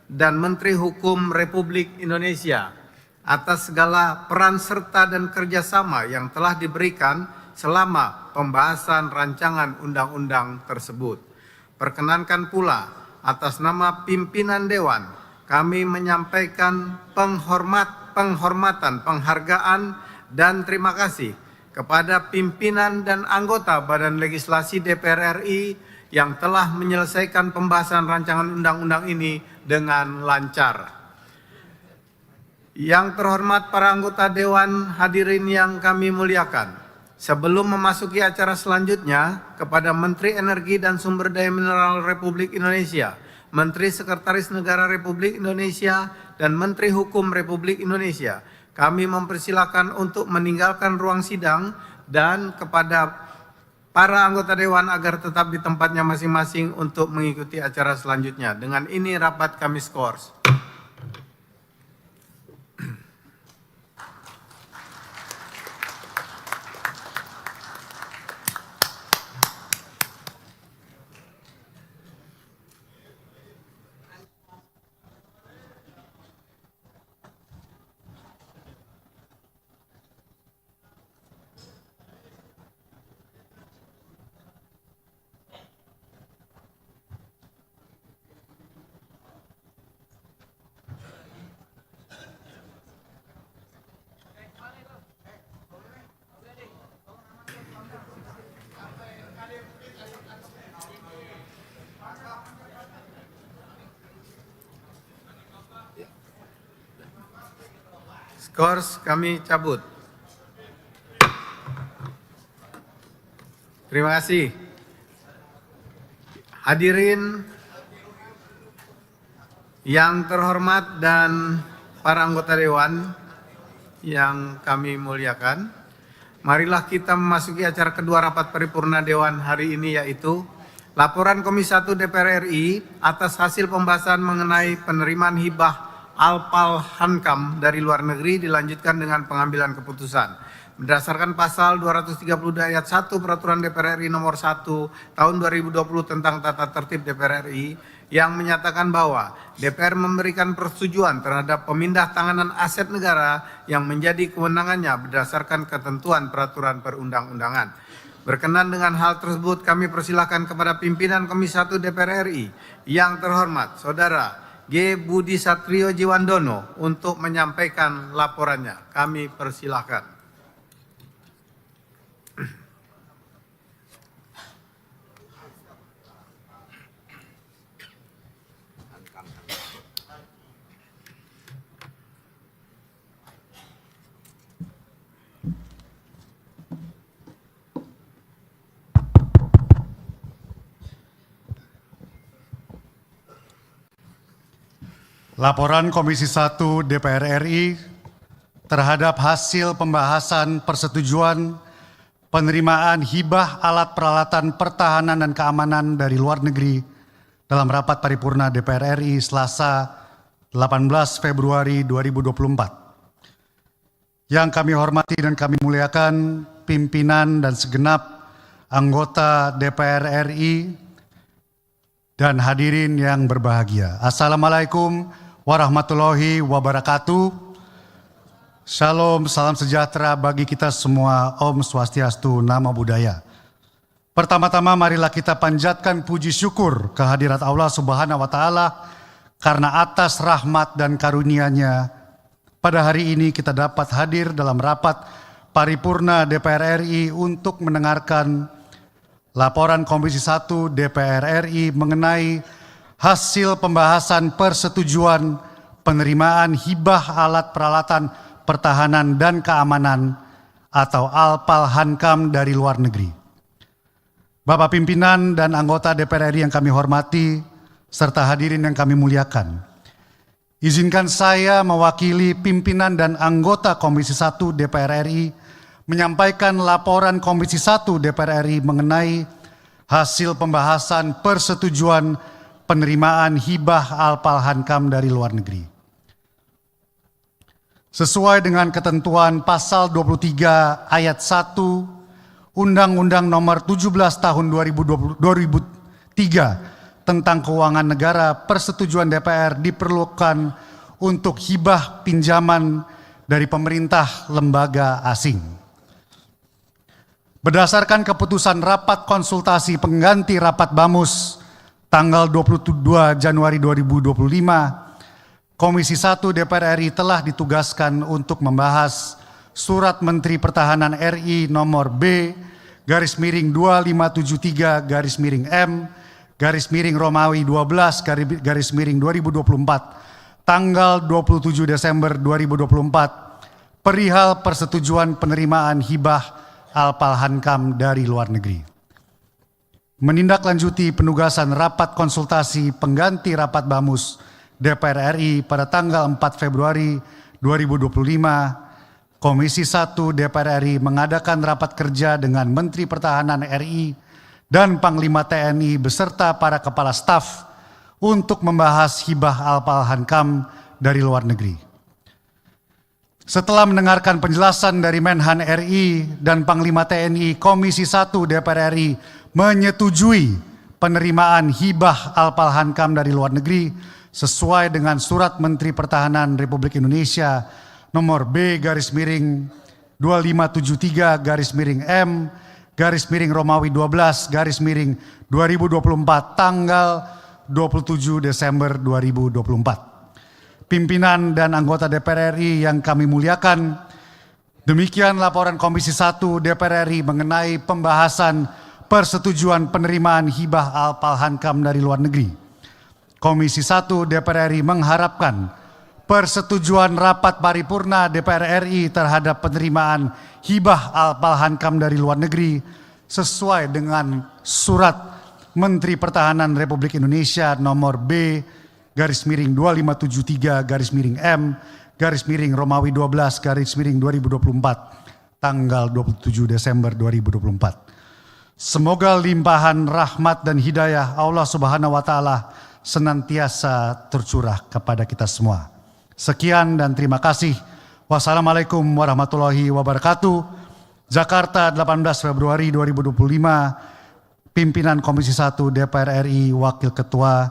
dan Menteri Hukum Republik Indonesia atas segala peran serta dan kerjasama yang telah diberikan selama pembahasan rancangan undang-undang tersebut. Perkenankan pula atas nama pimpinan Dewan kami menyampaikan penghormatan, penghargaan, dan terima kasih kepada pimpinan dan anggota Badan Legislasi DPR RI yang telah menyelesaikan pembahasan rancangan undang-undang ini dengan lancar. Yang terhormat para anggota Dewan, hadirin yang kami muliakan, sebelum memasuki acara selanjutnya, kepada Menteri Energi dan Sumber Daya Mineral Republik Indonesia, Menteri Sekretaris Negara Republik Indonesia, dan Menteri Hukum Republik Indonesia, kami mempersilakan untuk meninggalkan ruang sidang dan kepada para anggota Dewan agar tetap di tempatnya masing-masing untuk mengikuti acara selanjutnya. Dengan ini rapat kami skors. Skors kami cabut. Terima kasih. Hadirin yang terhormat dan para anggota Dewan yang kami muliakan, marilah kita memasuki acara kedua rapat paripurna Dewan hari ini, yaitu laporan Komisi 1 DPR RI atas hasil pembahasan mengenai penerimaan hibah Alpal Hankam dari luar negeri dilanjutkan dengan pengambilan keputusan. Berdasarkan pasal 232 ayat 1 Peraturan DPR RI nomor 1 tahun 2020 tentang tata tertib DPR RI yang menyatakan bahwa DPR memberikan persetujuan terhadap pemindah tanganan aset negara yang menjadi kewenangannya berdasarkan ketentuan peraturan perundang-undangan. Berkenan dengan hal tersebut, kami persilahkan kepada pimpinan Komisi 1 DPR RI yang terhormat Saudara G. Budi Satrio Jiwandono untuk menyampaikan laporannya. Kami persilahkan. Laporan Komisi 1 DPR RI terhadap hasil pembahasan persetujuan penerimaan hibah alat peralatan pertahanan dan keamanan dari luar negeri dalam rapat paripurna DPR RI Selasa 18 Februari 2024. Yang kami hormati dan kami muliakan pimpinan dan segenap anggota DPR RI dan hadirin yang berbahagia. Assalamualaikum warahmatullahi wabarakatuh. Shalom, salam sejahtera bagi kita semua. Om Swastiastu, Namo Buddhaya. Pertama-tama marilah kita panjatkan puji syukur kehadirat Allah Subhanahu wa Ta'ala karena atas rahmat dan karunia-Nya pada hari ini kita dapat hadir dalam rapat paripurna DPR RI untuk mendengarkan laporan Komisi 1 DPR RI mengenai hasil pembahasan persetujuan penerimaan hibah alat peralatan pertahanan dan keamanan atau Alpal Hankam dari luar negeri. Bapak pimpinan dan anggota DPR RI yang kami hormati, serta hadirin yang kami muliakan. Izinkan saya mewakili pimpinan dan anggota Komisi 1 DPR RI menyampaikan laporan Komisi 1 DPR RI mengenai hasil pembahasan persetujuan penerimaan hibah Alpal Hankam dari luar negeri. Sesuai dengan ketentuan pasal 23 ayat 1 Undang-Undang Nomor 17 Tahun 2003 tentang Keuangan Negara, persetujuan DPR diperlukan untuk hibah pinjaman dari pemerintah lembaga asing. Berdasarkan keputusan rapat konsultasi pengganti rapat BAMUS tanggal 22 Januari 2025, Komisi 1 DPR RI telah ditugaskan untuk membahas Surat Menteri Pertahanan RI nomor B/2573/M /Romawi 12/2024 tanggal 27 Desember 2024 perihal persetujuan penerimaan hibah Alpal Hankam dari luar negeri. Menindaklanjuti penugasan rapat konsultasi pengganti rapat BAMUS DPR RI pada tanggal 4 Februari 2025, Komisi 1 DPR RI mengadakan rapat kerja dengan Menteri Pertahanan RI dan Panglima TNI beserta para kepala staf untuk membahas hibah Alpal Hankam dari luar negeri. Setelah mendengarkan penjelasan dari Menhan RI dan Panglima TNI, Komisi 1 DPR RI menyetujui penerimaan hibah Alpal Hankam dari luar negeri sesuai dengan Surat Menteri Pertahanan Republik Indonesia nomor B/2573/M /Romawi 12/2024 tanggal 27 Desember 2024. Pimpinan dan anggota DPR RI yang kami muliakan, demikian laporan Komisi 1 DPR RI mengenai pembahasan persetujuan penerimaan hibah Alpal Hankam dari luar negeri. Komisi 1 DPR RI mengharapkan persetujuan rapat paripurna DPR RI terhadap penerimaan hibah Alpal Hankam dari luar negeri sesuai dengan Surat Menteri Pertahanan Republik Indonesia nomor B/2573/M Romawi 12/2024 tanggal 27 Desember 2024. Semoga limpahan rahmat dan hidayah Allah Subhanahu wa taala senantiasa tercurah kepada kita semua. Sekian dan terima kasih. Wassalamualaikum warahmatullahi wabarakatuh. Jakarta, 18 Februari 2025. Pimpinan Komisi 1 DPR RI, Wakil Ketua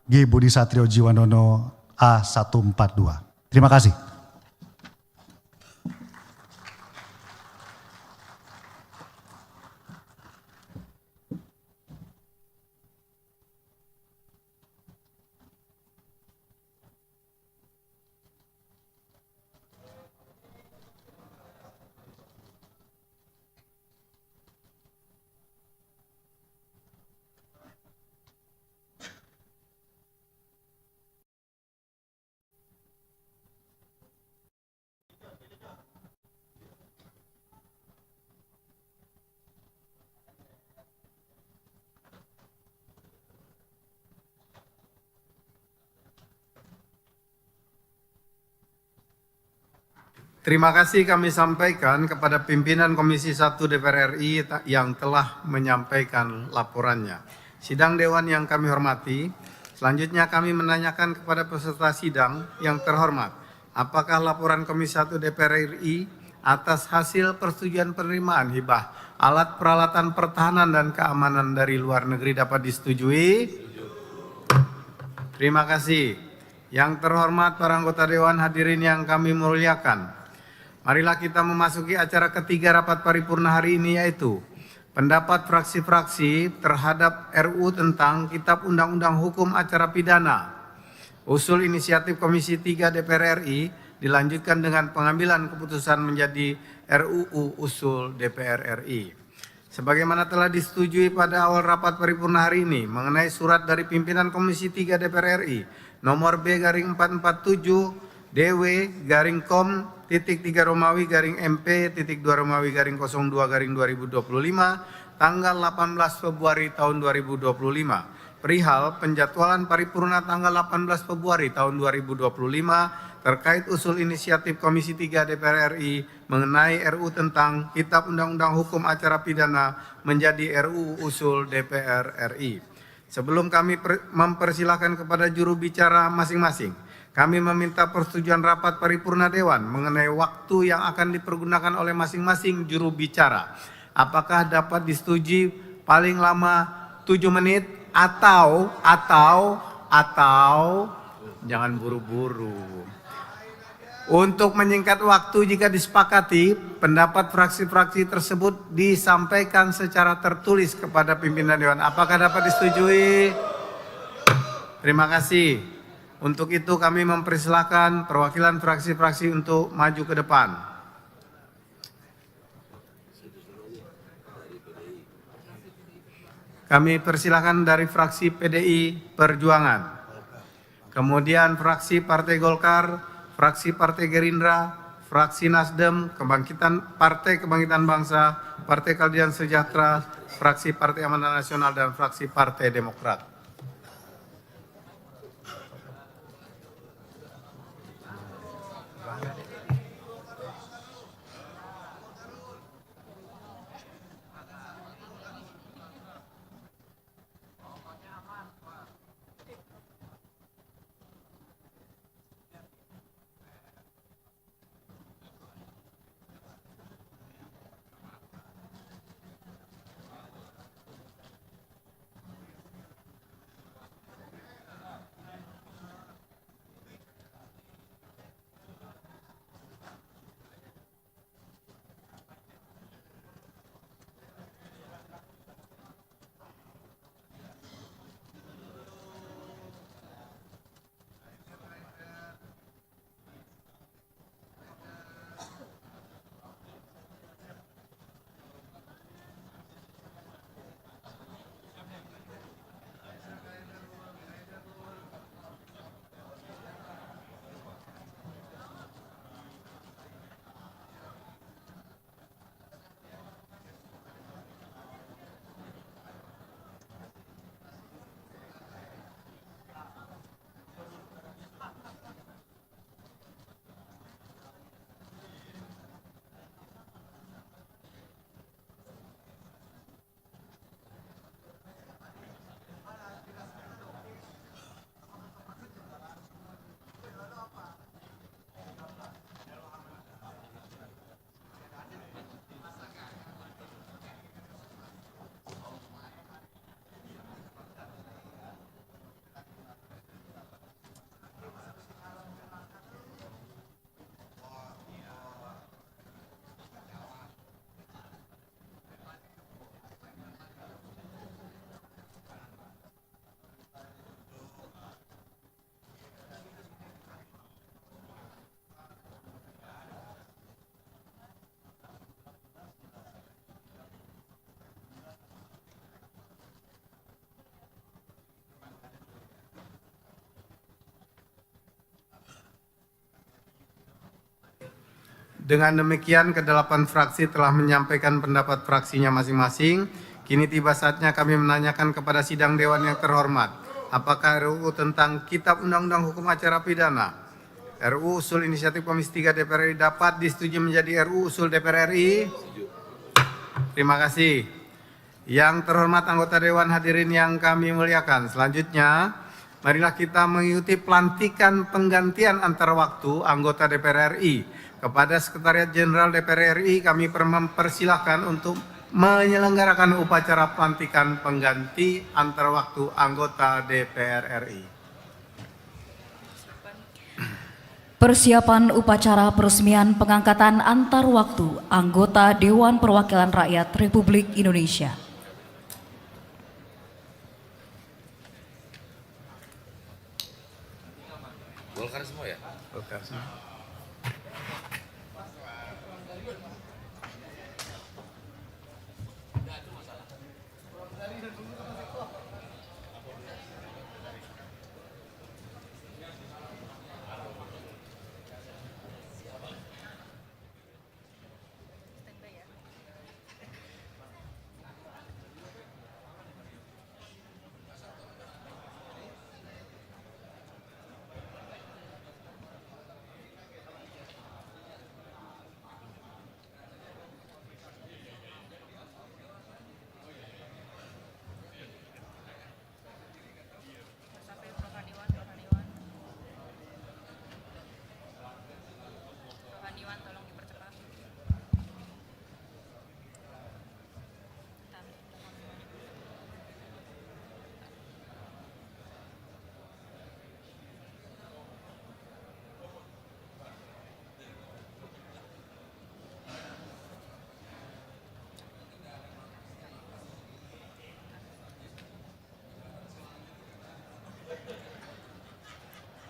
G. Budi Satrio Jiwandono A142. Terima kasih. Terima kasih kami sampaikan kepada pimpinan Komisi 1 DPR RI yang telah menyampaikan laporannya. Sidang Dewan yang kami hormati, selanjutnya kami menanyakan kepada peserta sidang yang terhormat, apakah laporan Komisi 1 DPR RI atas hasil persetujuan penerimaan hibah alat peralatan pertahanan dan keamanan dari luar negeri dapat disetujui? Terima kasih. Yang terhormat para anggota Dewan, hadirin yang kami muliakan. Marilah kita memasuki acara ketiga rapat paripurna hari ini, yaitu pendapat fraksi-fraksi terhadap RUU tentang Kitab Undang-Undang Hukum Acara Pidana. Usul inisiatif Komisi 3 DPR RI dilanjutkan dengan pengambilan keputusan menjadi RUU usul DPR RI. Sebagaimana telah disetujui pada awal rapat paripurna hari ini mengenai surat dari pimpinan Komisi 3 DPR RI nomor B/447 DW-kom.3 Romawi-MP.2 Romawi-02/2025 tanggal 18 Februari tahun 2025 perihal penjadwalan paripurna tanggal 18 Februari tahun 2025 terkait usul inisiatif Komisi 3 DPR RI mengenai RUU tentang Kitab Undang-Undang Hukum Acara Pidana menjadi RUU usul DPR RI. Sebelum kami mempersilahkan kepada juru bicara masing-masing, kami meminta persetujuan rapat paripurna Dewan mengenai waktu yang akan dipergunakan oleh masing-masing juru bicara. Apakah dapat disetujui paling lama 7 menit atau jangan buru-buru. Untuk menyingkat waktu jika disepakati, pendapat fraksi-fraksi tersebut disampaikan secara tertulis kepada pimpinan Dewan. Apakah dapat disetujui? Terima kasih. Untuk itu kami mempersilahkan perwakilan fraksi-fraksi untuk maju ke depan. Kami persilahkan dari fraksi PDI Perjuangan, kemudian fraksi Partai Golkar, fraksi Partai Gerindra, fraksi Nasdem, Partai Kebangkitan Bangsa, Partai Keadilan Sejahtera, fraksi Partai Amanat Nasional, dan fraksi Partai Demokrat. Dengan demikian, kedelapan fraksi telah menyampaikan pendapat fraksinya masing-masing. Kini tiba saatnya kami menanyakan kepada sidang Dewan yang terhormat, apakah RUU tentang Kitab Undang-Undang Hukum Acara Pidana, RUU usul inisiatif Komisi 3 DPR RI dapat disetujui menjadi RUU usul DPR RI? Terima kasih. Yang terhormat anggota Dewan, hadirin yang kami muliakan. Selanjutnya, marilah kita mengikuti pelantikan penggantian antar waktu anggota DPR RI. Kepada Sekretariat Jenderal DPR RI kami mempersilahkan untuk menyelenggarakan upacara pelantikan pengganti antar waktu anggota DPR RI. Persiapan upacara peresmian pengangkatan antar waktu anggota Dewan Perwakilan Rakyat Republik Indonesia. Golkar semua ya? Golkar semua.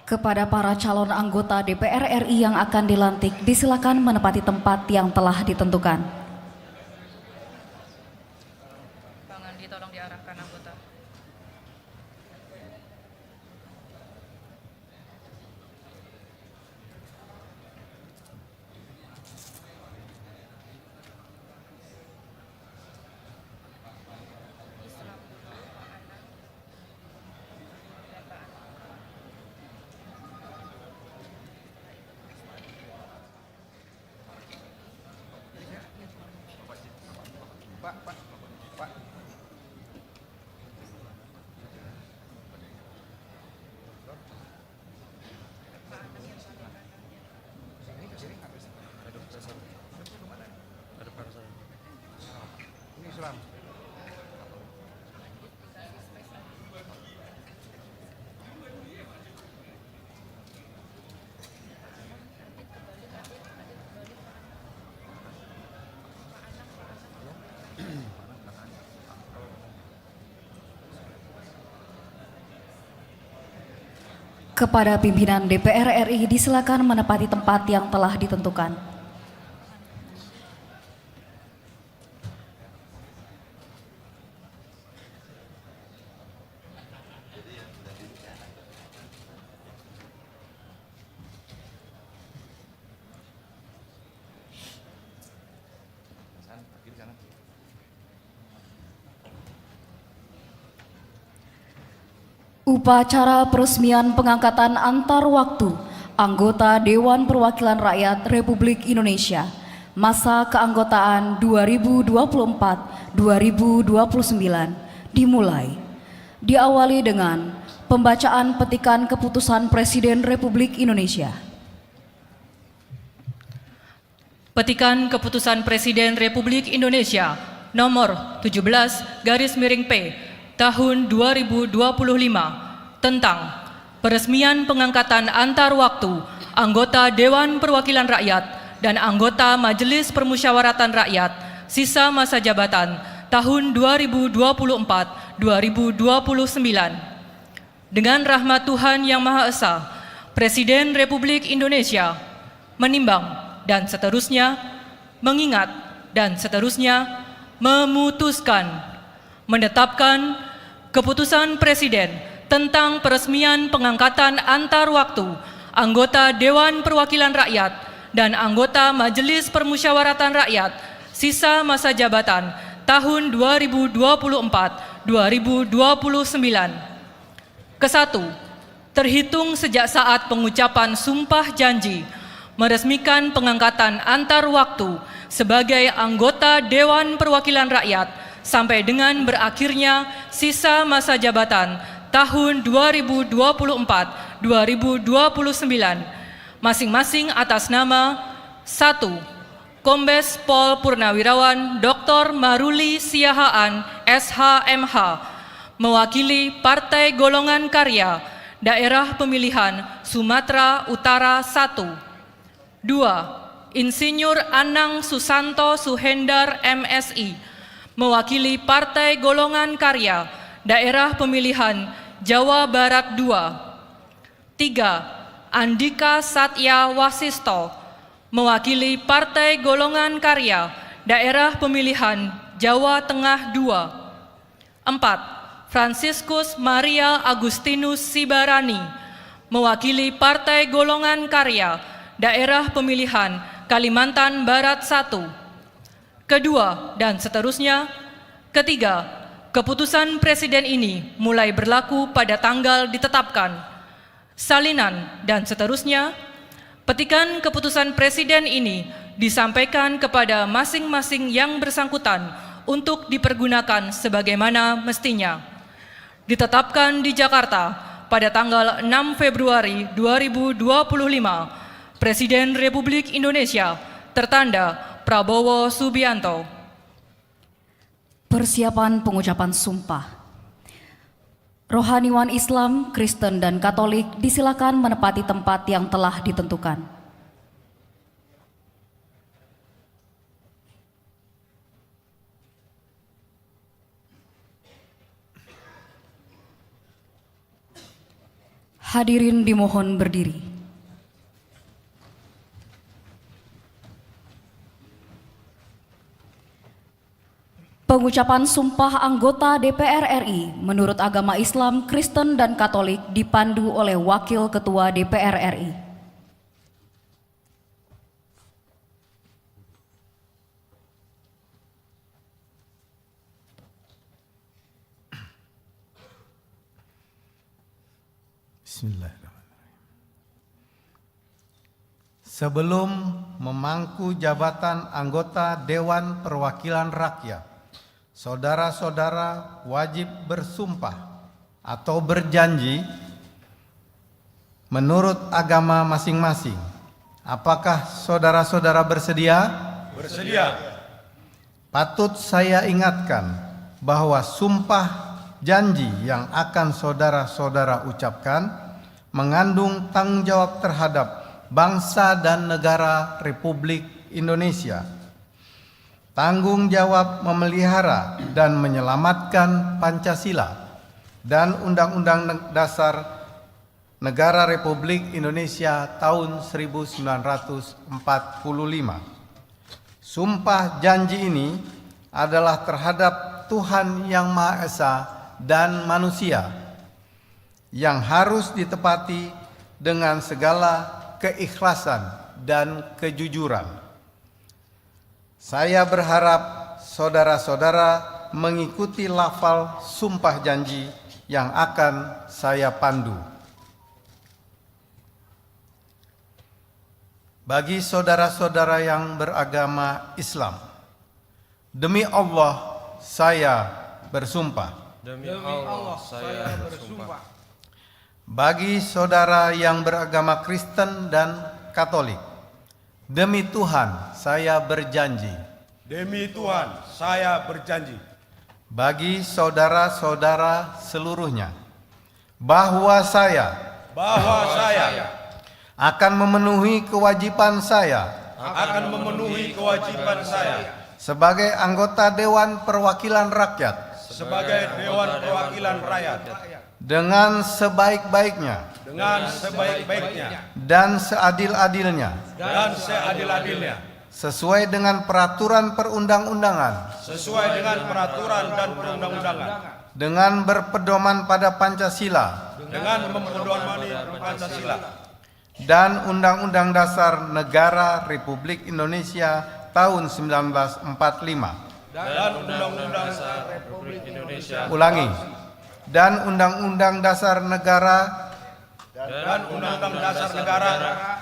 Kepada para calon anggota DPR RI yang akan dilantik, disilakan menempati tempat yang telah ditentukan. Pangan ditolong diarahkan anggota. Kepada pimpinan DPR RI, disilakan menempati tempat yang telah ditentukan. Upacara peresmian pengangkatan antar waktu anggota Dewan Perwakilan Rakyat Republik Indonesia masa keanggotaan 2024-2029 dimulai. Diawali dengan pembacaan petikan keputusan Presiden Republik Indonesia. Petikan Keputusan Presiden Republik Indonesia nomor 17/P tahun 2025 tentang peresmian pengangkatan antar waktu anggota Dewan Perwakilan Rakyat dan anggota Majelis Permusyawaratan Rakyat sisa masa jabatan tahun 2024-2029. Dengan rahmat Tuhan Yang Maha Esa, Presiden Republik Indonesia menimbang dan seterusnya, mengingat dan seterusnya, memutuskan, menetapkan keputusan Presiden tentang peresmian pengangkatan antar waktu anggota Dewan Perwakilan Rakyat dan anggota Majelis Permusyawaratan Rakyat sisa masa jabatan tahun 2024-2029. Kesatu, terhitung sejak saat pengucapan sumpah janji meresmikan pengangkatan antar waktu sebagai anggota Dewan Perwakilan Rakyat sampai dengan berakhirnya sisa masa jabatan tahun 2024-2029, masing-masing atas nama 1. Kombes Pol Purnawirawan Dr. Maruli Siahaan, SHMH, mewakili Partai Golongan Karya, Daerah Pemilihan Sumatera Utara 1. 2. Insinyur Anang Susanto Suhendar, MSI, mewakili Partai Golongan Karya, Daerah Pemilihan Jawa Barat 2. 3. Andika Satya Wasisto, mewakili Partai Golongan Karya, Daerah Pemilihan Jawa Tengah 2. 4. Franciscus Maria Agustinus Sibarani, mewakili Partai Golongan Karya, Daerah Pemilihan Kalimantan Barat 1. Kedua, dan seterusnya. Ketiga, keputusan Presiden ini mulai berlaku pada tanggal ditetapkan. Salinan, dan seterusnya. Petikan keputusan Presiden ini disampaikan kepada masing-masing yang bersangkutan untuk dipergunakan sebagaimana mestinya. Ditetapkan di Jakarta pada tanggal 6 Februari 2025, Presiden Republik Indonesia tertanda Prabowo Subianto. Persiapan pengucapan sumpah. Rohaniwan Islam, Kristen, dan Katolik disilakan menempati tempat yang telah ditentukan. Hadirin dimohon berdiri. Pengucapan sumpah anggota DPR RI menurut agama Islam, Kristen, dan Katolik dipandu oleh Wakil Ketua DPR RI. Bismillahirrahmanirrahim. Sebelum memangku jabatan anggota Dewan Perwakilan Rakyat, saudara-saudara wajib bersumpah atau berjanji menurut agama masing-masing. Apakah saudara-saudara bersedia? Bersedia. Patut saya ingatkan bahwa sumpah janji yang akan saudara-saudara ucapkan mengandung tanggung jawab terhadap bangsa dan negara Republik Indonesia. Tanggung jawab memelihara dan menyelamatkan Pancasila dan Undang-Undang Dasar Negara Republik Indonesia tahun 1945. Sumpah janji ini adalah terhadap Tuhan Yang Maha Esa dan manusia yang harus ditepati dengan segala keikhlasan dan kejujuran. Saya berharap saudara-saudara mengikuti lafal sumpah janji yang akan saya pandu. Bagi saudara-saudara yang beragama Islam, demi Allah saya bersumpah. Demi Allah saya bersumpah. Bagi saudara yang beragama Kristen dan Katolik, demi Tuhan saya berjanji. Demi Tuhan saya berjanji. Bagi saudara-saudara seluruhnya, bahwa saya akan memenuhi kewajiban saya sebagai anggota Dewan Perwakilan Rakyat dengan sebaik-baiknya dan seadil-adilnya sesuai dengan peraturan perundang-undangan dengan berpedoman pada Pancasila dan Undang-Undang Dasar Negara Republik Indonesia tahun 1945. Ulangi. Dan Undang-Undang Dasar Negara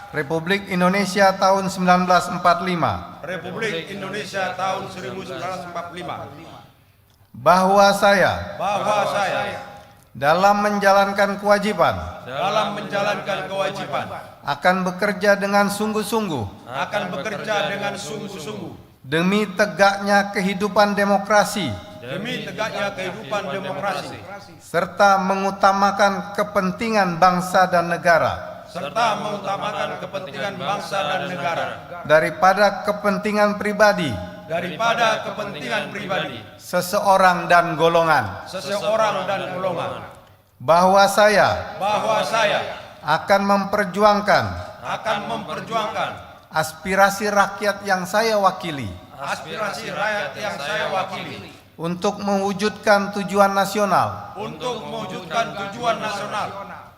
Republik Indonesia tahun 1945. Bahwa saya dalam menjalankan kewajiban akan bekerja dengan sungguh-sungguh demi tegaknya kehidupan demokrasi serta mengutamakan kepentingan bangsa dan negara daripada kepentingan pribadi seseorang dan golongan. Bahwa saya akan memperjuangkan aspirasi rakyat yang saya wakili untuk mewujudkan tujuan nasional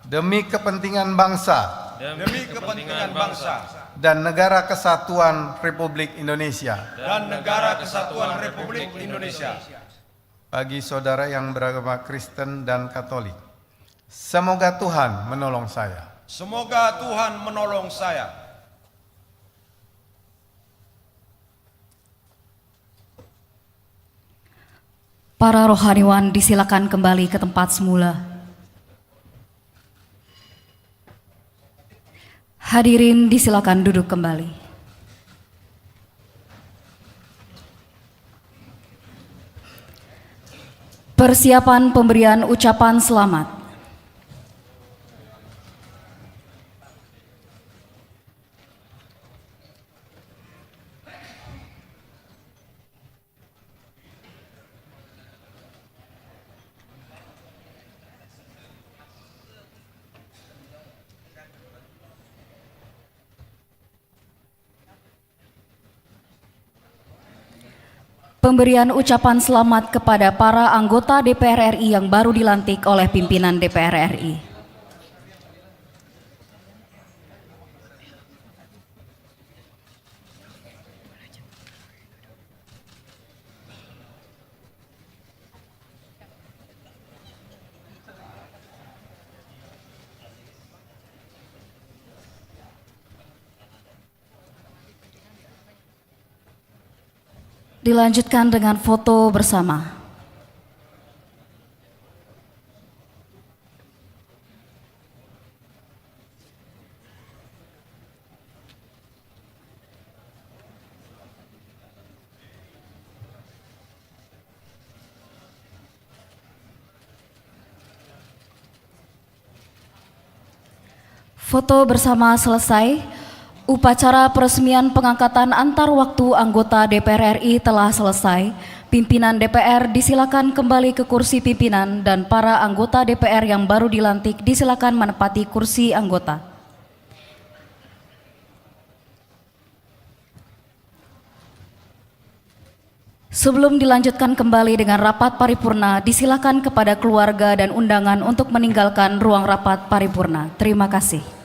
demi kepentingan bangsa dan negara kesatuan Republik Indonesia. Bagi saudara yang beragama Kristen dan Katolik, semoga Tuhan menolong saya. Semoga Tuhan menolong saya. Para rohaniwan disilakan kembali ke tempat semula. Hadirin disilakan duduk kembali. Persiapan pemberian ucapan selamat. Pemberian ucapan selamat kepada para anggota DPR RI yang baru dilantik oleh pimpinan DPR RI. Dilanjutkan dengan foto bersama. Foto bersama selesai. Upacara peresmian pengangkatan antar waktu anggota DPR RI telah selesai. Pimpinan DPR disilakan kembali ke kursi pimpinan dan para anggota DPR yang baru dilantik disilakan menempati kursi anggota. Sebelum dilanjutkan kembali dengan rapat paripurna, disilakan kepada keluarga dan undangan untuk meninggalkan ruang rapat paripurna. Terima kasih.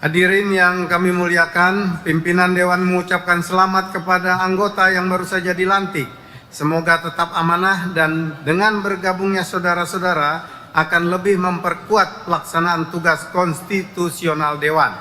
Hadirin yang kami muliakan, pimpinan Dewan mengucapkan selamat kepada anggota yang baru saja dilantik. Semoga tetap amanah dan dengan bergabungnya saudara-saudara akan lebih memperkuat pelaksanaan tugas konstitusional Dewan.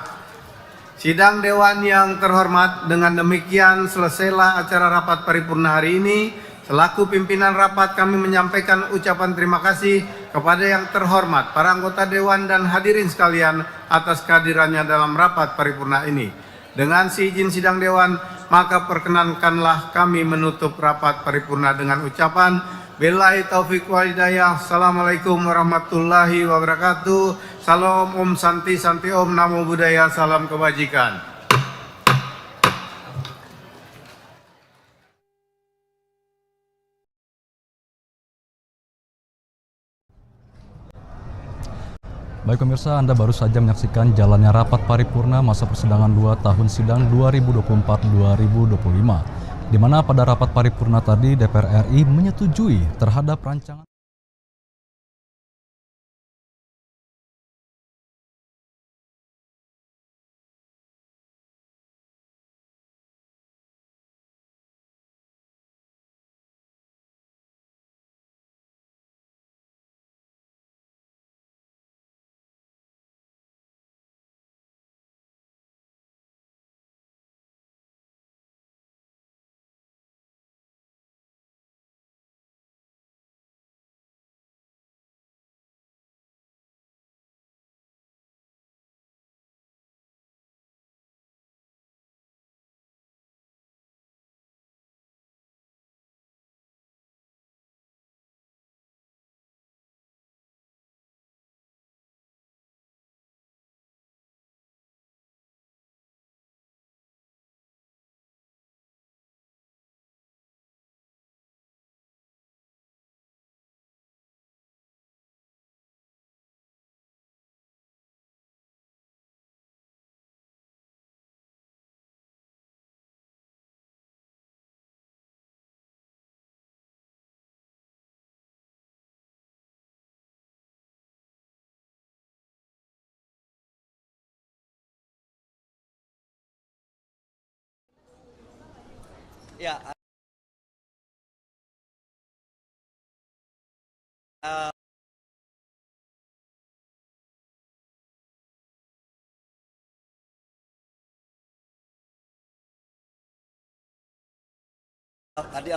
Sidang Dewan yang terhormat, dengan demikian selesailah acara rapat paripurna hari ini. Selaku pimpinan rapat kami menyampaikan ucapan terima kasih kepada yang terhormat para anggota Dewan dan hadirin sekalian atas kehadirannya dalam rapat paripurna ini. Dengan seizin sidang Dewan, maka perkenankanlah kami menutup rapat paripurna dengan ucapan billahi taufiq wal hidayah. Assalamualaikum warahmatullahi wabarakatuh. Salam Om Santi Santi Om, Namo Buddhaya, salam kebajikan. Baik pemirsa, Anda baru saja menyaksikan jalannya rapat paripurna masa persidangan 2 tahun sidang 2024-2025, di mana pada rapat paripurna tadi DPR RI menyetujui terhadap rancangan tadi